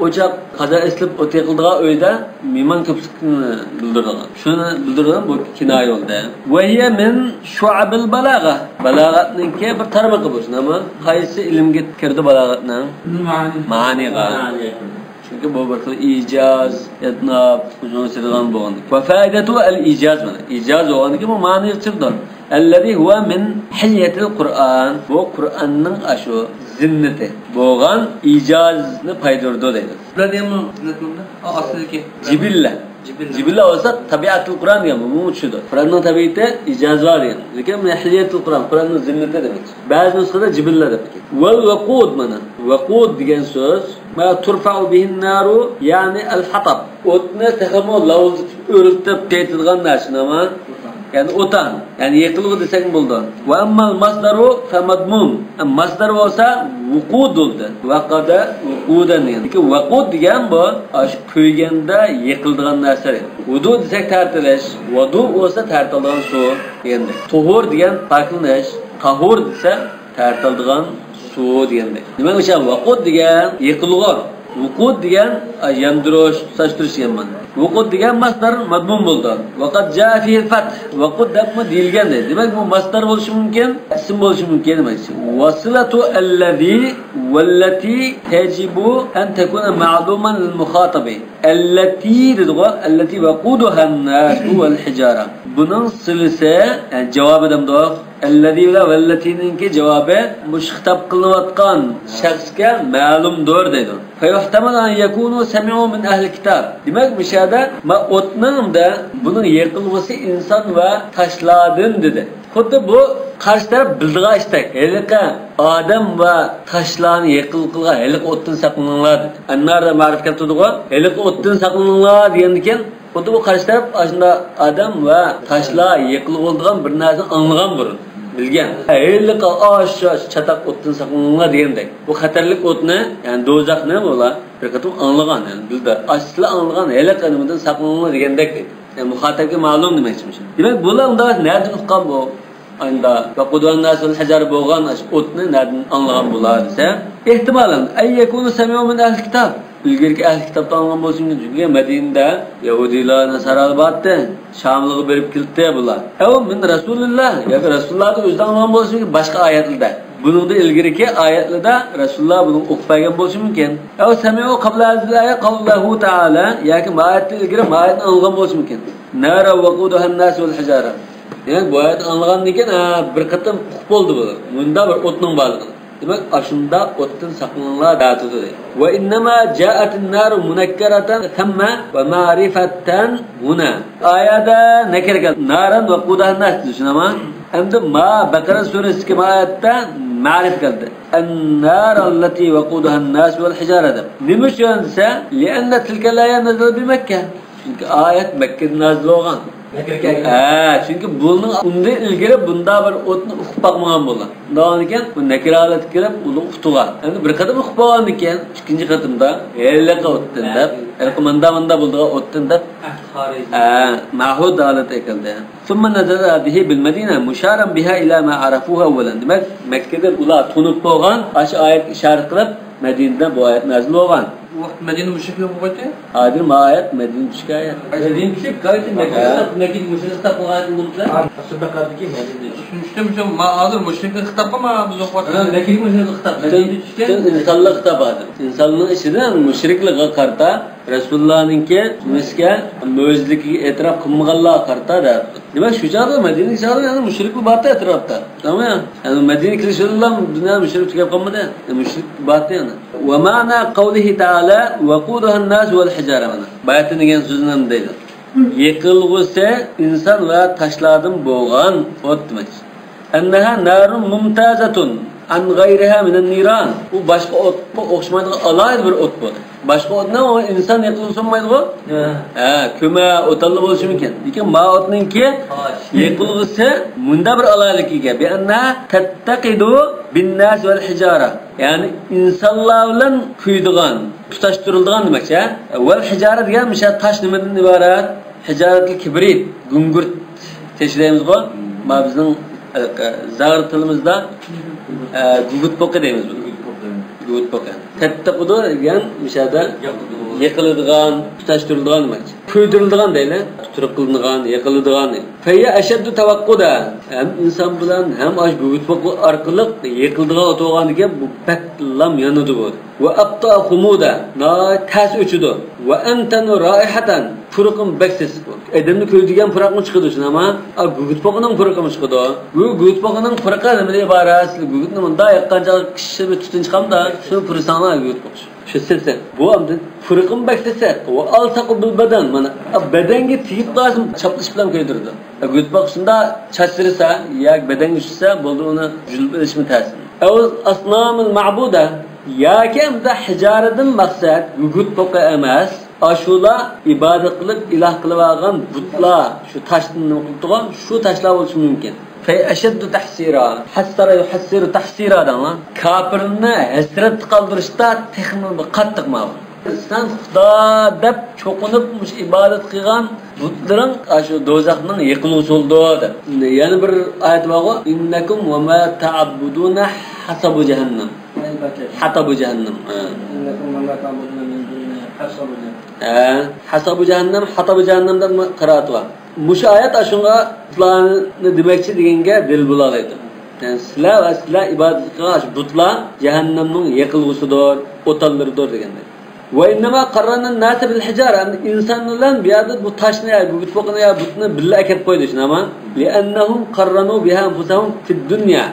o'chaq qaza eslib o't yiqildigan uyda mehmon ko'pchilikni bildirgan. Shuni bildirgan bu kinoya yo'lda. Va hiya min shu'abil balagha. Balag'atningki bir tarmoqi bu. Nima? Qaysi ilmga kirdi balag'atning? Ma'niga. Çünkü bu bir icaz, etnab, uzun sıralanan bu anlık. Ve faidetu el-icaz mana. İcaz o anlık bu mani çıktı. Ellezî huve min hilyetil Kur'an. Bu Kur'an'ın aşu zinneti. Boğan icazını paydurdu dedi. Ne diyeyim mi? Asıl ki. Cibille. Cibille olsa tabiatul Kur'an diye bu uçudu. Kur'an'ın tabiatı icaz var yani. Lekin hilyetil Kur'an, Kur'an'ın zinneti demek. Bazı nüshada cibille demek. Vel vequd mana. Vequd degan söz ma turfa'u bihin naru yani el-hatab. O'tni taxamo lavuz o'riltib qaytilgan narsa nima? Yani otan, yani yıkılığı desek bo'ldi. Ve ammal masdaru famadmum. Masdar olsa vuqud oldu. Vaqada vuqudan yani. Ki vaqud degan bu ko'yganda yıkıldıgan narsa. Vudu desek tartilish, vudu olsa tartilgan suv endi. Tuhur degan paklanish, tahur desa tartilgan suv deganda. Nima uchun vaqud degan yıkılığı? Vuqud degan yandirish, sashtirish degan. Vuqud degan masdar madmun bo'ldi. Vaqad jaa fihi fath. Vuqud debmi deyilgan. Demak bu masdar bo'lishi mumkin, ism bo'lishi mumkin demak. Wasilatu allazi wallati tajibu an takuna ma'luman lil mukhatabi. Allati dedigo, allati waquduha an-nas wal hijara. Bunun silisi yani cevabı demdoq. Allazi va vallatininki cevabı bu xitob qilinayotgan shaxsga ma'lumdir dedi. Fa yuhtamal an yakunu sami'u min ahli kitab. Demak mishada ma o'tningda buning yiqilg'isi inson va tashladin dedi. Xuddi bu qarshi taraf bildigan istak. Haliqa odam va tashlarni yiqil qilgan haliqa o'tdan saqlaninglar dedi. Annar ma'rif keltirdigo. Haliqa o'tdan saqlaninglar degandikan xuddi bu qarshi taraf ashunda odam va tashlar yiqilib bo'lgan bir narsa anglagan burun. Bilgan. Haliqa aşağı çatak o'tdan saqlaninglar degandek. Bu xatarlik o'tni, yani do'zax nima bo'lar? Bir qatim anglagan, yani bildi. Asli anglagan haliqa nimadan saqlaninglar degandek dedi. Yani muhatabga ma'lum demoqchimiz. Demak, bular unda nereden uqqan bu? Anda vaqudun nasul hajar bo'lgan o'tni nereden anglagan bo'lar desa, ehtimalan ay yakunu sami'u min ahli kitab. Ilgirki ahli kitobdan olgan bo'lsin çünkü Madinada Yahudilar, Nasaralar batdı. Şamlığı berip kildi bular. Min Rasulullah ya Rasulullah'ın o'zidan olgan bo'lsin boshqa oyatlarda. Buningda ilgirki oyatlarda Rasulullah buni o'qimagan bo'lishi mumkin. Sami'u qabla al-ayat qawluhu ta'ala yoki oyatda ilgiri oyatni olgan bo'lishi mumkin. Nara waquduha an-nas wal hijara. Yani bu oyatni olgandan keyin bir qatam uqib bo'ldi bu. Bunda bir o'tning borligi. Demek aşında o'tdan saqlaninglar deydi. Ve innama ja'at an-nar munakkaratan thumma ve ma'rifatan huna. Ayada nakir kel naran ve qudahan nas düşünama. Endi ma Bakara surasiga oyatda ma'rif keldi. An-nar allati waqudaha an-nas wal hijarah. Nima uchun desa, li'anna tilka al-ayat nazalat bi Makkah. Çünkü ayet Mekke'de nazil olgan. Çünkü bunun unda ilgiri bunda bir o'tni uqib bakmagan bo'ldi. Undan keyin bu nakiralat kirib uni uqtugan. Endi bir qatim uqib olgan ekan, ikkinchi qatimda haliqa o'tdan deb, manda bo'ldiga o'tdan deb ma'hud holat ekaldi. Thumma nazala bihi bil Madina musharan biha ila ma arafuha awwalan. Demak, Makka da ular tunib qo'ygan, ash oyat ishorat qilib Medinede bu ayet nazil olgan. Vaqt Medine müşrikler bu baytı? Adir ma ayet Medine şikayet. Medine düşüp gayet Medine müşrikler tapılan buldular. Asıl-Bakar'daki Medine'de. Düşünüşte müşüm ma adır müşrikler hitap ama biz o Medine müşrikler hitap. Medine düşken İnsanlık hitabadır. İnsanlığın içinde müşrikliğe karta Resulullah'ınki miske mözdeki etraf kımgallığa karta der. Demek şu çağda Medine çağda yani müşrikli batı etrafta. Tamam ya? Yani Medine kilişillah dünya müşrik çıkıp kalmadı. Müşrik batı yani. Ve ma'na kavlihi ta'ala وَقُودُهَا النَّاسُ وَالْحِجَارَ Bayatın degen sözünden deydi. Yıkılgısı insan ve taşlardan boğan ot demek. Enneha narun mumtazatun an gayriha minen niran. Bu başka ot bu okşmaydı alaydı bir ot bu. Başka ot ne o insan yıkılgısı olmaydı bu? Küme otallı boluşu mümkün. Lekin ma otning ki yıkılgısı munda bir alaylık ega. Bi enneha tattaqidu bin nas vel hijara. Yani insanlar bilen kuydigan, tutaştırıldıgan demek ya. Vel hijara degan misha taş nimeden ibarat? Hijaratli kibrit, gungurt teşhirimiz bu. Ma bizning zag'ir tilimizda gugut poqa deymiz buni. Gugut poqa. Tattaqudu degan mishada yiqiladigan, tutashtiriladigan demak. Kuydiriladigan deylar, tuturuq qilinadigan, yiqiladigan. Fayya ashaddu tawaqquda. Ham inson bilan ham ash gugut poqa orqali yiqiladigan o'tgan ekan bu paklam yanadi bu. Wa aqta khumuda, na tas uchidu. Wa antanu raihatan. Puruqim baksiz. Edimni kuydigan puruqmi chiqadi shuni ama gugut poqining puruqimi chiqadi. Bu gugut poqining puruqi nima deb iborat? Gugutni bunda yaqqancha kishi bir tutun chiqamda, shu pursana gugut poqi. Shu silsa. Bu hamda puruqim baksiz. Va alsaqu bil badan. Mana badanga tegib qolsin, chaplish bilan kuydirdi. Gugut poqi shunda chachirsa, yoki badanga tushsa, bo'ldi uni julb etishmi ta'sir. Asnamul ma'buda yoki hamda hijaradan maqsad gugut poqi emas. Aşula ibadet qilib ilah qilib olgan butlar shu toshni nima qilib turgan shu toshlar bo'lishi mumkin. Fa ashaddu tahsira hasara yuhassiru tahsiradan kafirni hasrat qoldirishda texnik qattiq ma'lum. Sen Xudo deb cho'qinib ibodat qilgan butlaring shu do'zaxning yiqiluvchi bo'ldi. Yana bir oyat bor. Innakum va ma ta'buduna hasabu jahannam. Hatabu jahannam. Innakum va ma ta'buduna min dunihi hasabu jahannam. Hasabu jahannam, hatabu jahannamdan qiraat var. Mush ayat ashunga butlarni demakchi deganga dil bo'lalaydi. Yani sizlar ibodat qilish butlar jahannamning yiqilg'usidir, o'tallaridir deganday. Va innama qarrana an-nas bil hijara. İnsanlar bu yerda bu toshni, bu butni ya butni billa akab qo'ydi shunama. Li annahum qarranu biha anfusahum fid dunya.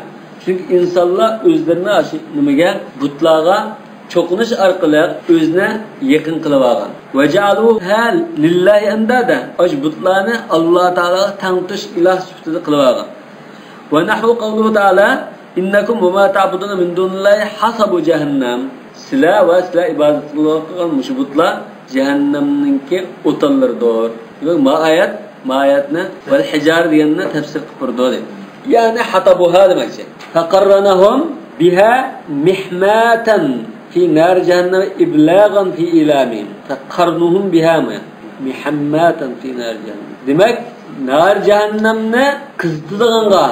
Çünkü insanlar o'zlarini nimaga butlarga çokunuş arqılı özüne yakın qilib olgan. Va ja'aluha lillahi andada. Osh butlarni Alloh taolo tantish iloh sifatida qilib olgan. Va nahvu qawluhu taala innakum wa ma ta'buduna min dunillahi hasabu jahannam. Sizlar va sizlar ibodat qilgan mush butlar jahannamninki o'tallardir. Ma ayatni val hijar deganni tafsir qilib turdi. Yani hatabuha demakchi. Faqarranahum biha mihmatan في نار جهنم إبلاغا في إلامهم فقرنهم بها محماتا في نار جهنم. Demek nar cehennemne kızdırdığanga,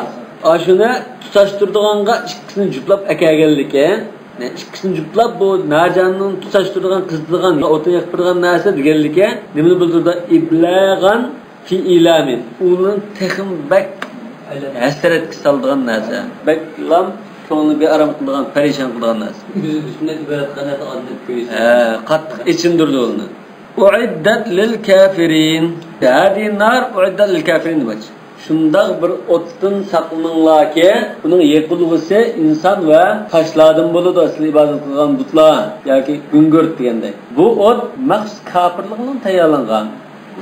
aşına tutaştırdığanga ikisini cüplap ekegellik ne ikisini cüplap bu nar cehennemni tutaştırdığan kızdırdığan otun yakpırdıgan narsa degellik nimani bildirdi iblagan fi ilamin. Onun texim bek hasret saldıgan narsa. Bek lam ko'ngli bearam qilgan, parishon qilgan narsa. Sunnat ibodat qanday qilib ko'yish. Qattiq ichindirdi uni. Uiddat lil kafirin. Hadi nar uiddat lil kafirin demak. Shundaq bir o'tdan saqlaninglarki, uning yiqilg'isi inson va toshlardan bo'ladi, asli ibodat qilgan butlar yoki gungurt deganday. Bu o't maxsus kafirlikning tayyorlangan.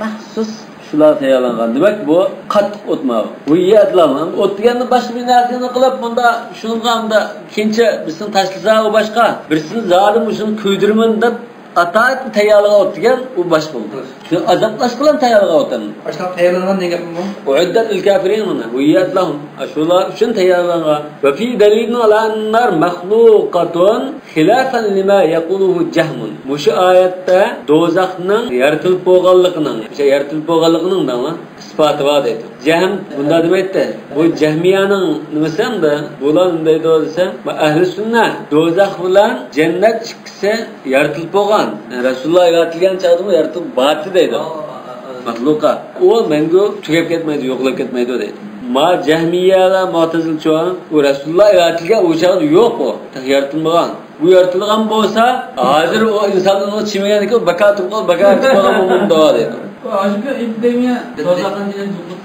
Maxsus shular tayyorlangan. Demak, bu qattiq o'tma. Bu yetlam. O't deganda boshqa bir narsani qilib, bunda shunga hamda kencha bizni tashlasa u boshqa. Birisini zalim shuni kuydirman deb ataat tayyorlagan o't degan u boshqa bo'ldi. Shu Şu azaplaşkılan tayarlığa otan. Aşağı tayarlanan ne yapayım bu? Uiddat il kafirin ona. Uiyat lahum. Aşular üçün tayarlığa. Ve fi delilin alanlar mahlukatun hilafan lima yakuluhu cahmun. Bu şu ayette dozakның yaratılıp boğallıqının. İşte yaratılıp boğallıqının da ispatı var dedi. Cehm bunda demekte. Bu cehmiyanın nimisan da bulan deydi o dese. Ahli sünnet dozak bilan cennet ikisi yaratılıp boğan. Yani Resulullah yaratılgan çağda mı yaratılıp batı deydi. Mahluka. O mengu tükep ketmeydi, yoklap ketmeydi o deydi. Ma cehmiyalar mu'tazil çoğan o Resulullah yaratılgan o çağda yok o. Yaratılmagan. Bu yaratılgan bolsa hazır o insanın o çimegandaki bakatıp bolan mumunda var deydi. Aşkı İbn-i Dozak'ın diye zıplık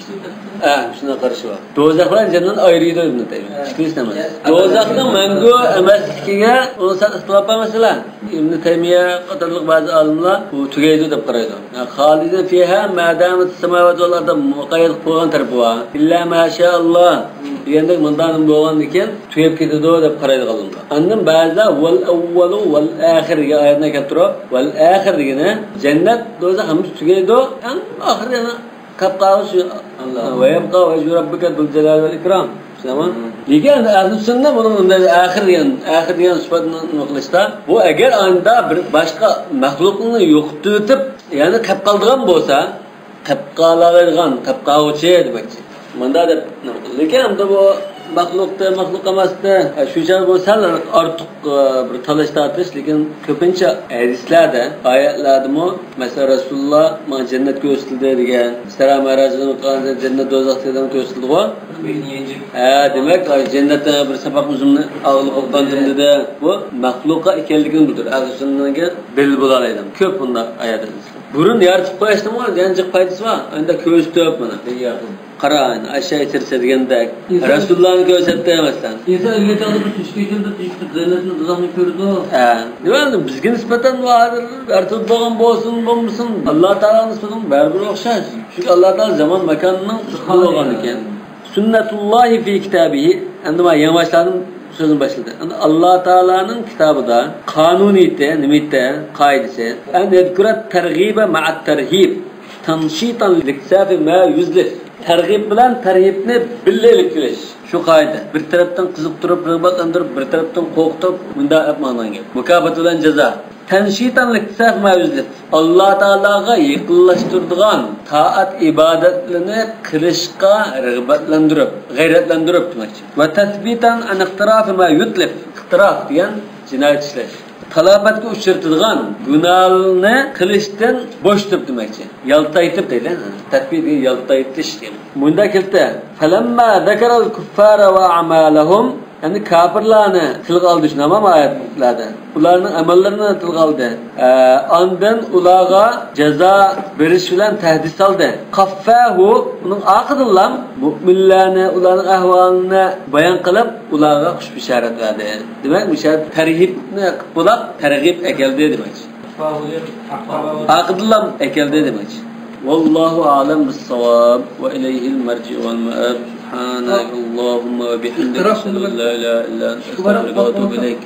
şuna karşı var. Dozak bilan cennet ayrıydı Ibn Taymiye. Hiç istemez. Dozakning mangu emasligiga onu istilop mesela. Ibn Taymiye qatorliq bazı alimlar bu tugaydi deb qaraydi. Xolida fiha madamat samawati wal ardi muqayyad qo'ygan tarafi bor. Illa mashallah deganda bundan bo'lgan ekan tugab ketadi deb qaraydi qalinlar. Andan ba'zi wal awwalu wal akhir degan oyatni keltirib, wal akhir degani jannat dozak ham tugaydi. Eng oxirida kapqağı Allah ve yabqa ve rabbika zul celal vel ikram. Tamam. Lekin ahli sunnet bunun ahir degan sifatni qilishda bu agar anda bir boshqa mahluqni yo'qotib, ya'ni qolib qolgan bo'lsa, qolqalag'an demakchi. Menda deb lekin hamda bu maxluq emasda shu joy bo'lsa ortiq bir talash tortish lekin ko'pincha hadislarda oyatlardami masalan Rasululloh mana jannat ko'rsatildi degan Isra marajini qilganda jannat do'zaxdan ko'rsatildi-ku. Demak jannatda bir safar o'zimni og'liqdan dedi. Bu maxluqa ekanligini bildiradi. Ahli sunnatga dalil bo'lalaydi. Ko'p bunda oyatlar. Burun yaratib qo'yishdimi, yanchiq foydasi bor. Unda ko'rsatib mana qarang, aşağı tirsa deganda Rasulullohni ko'rsatdi emasdan. Inson ilgari bir tushga keldi, jannatni do'zaxni ko'rdi. Nima bizga nisbatan hozir yaratib bo'lgan bo'lsin. Alloh taolo nisbatan baribir o'xshash. Chunki Alloh taolo zaman makonning ustida bo'lgan ekan. Sunnatullohi fi kitabihi. Endi men yavaşladim sözünü başladı. Allah Teala'nın kitabında kanuniyete, nimite, kaidesi. En edkurat tergibe ma'at terhib. Tanshitan liksafi ma yüzlif. Tergib bilan tarhibni birlik qilish. Shu qoida. Bir tarafdan qiziqtirib, rag'batlantirib, bir tarafdan qo'rqitib, bunda ma'noga. Mukofot bilan jazo. Tanshitan liksafi ma yüzlif. Alloh taolaga yaqinlashtiradigan taat ibodatlarini qilishga rag'batlantirib, g'ayratlantirib demakchi. Va tasbitan an iqtirofi ma yutlif. Iqtirof degan jinoyat ishlash. Talabatga uchirtirgan gunohni qilishdan bo'sh turib demakchi. Yaltaytib deydi. Tatbiq yaltaytish demak. Bunda keldi. Falamma zakaral kuffara va amalahum. Yani kafirlarni tilga oldi shunaqa oyatlarda. Ularning amallarini tilga oldi. Ondan ularga jazo berish bilan tahdid soldi. Qaffahu uning oqididan mu'minlarni, ularning ahvolini bayon qilib, ularga xush bisharat berdi. Demak, bisharat tarhibni qilib, targ'ib ekeldi demakchi. Oqididan ekeldi demakchi. Vallahu a'lam bis-savab va ilayhil marji' wal ma'ab. سبحانك اللهم وبحمدك لا اله الا انت استغفرك واتوب اليك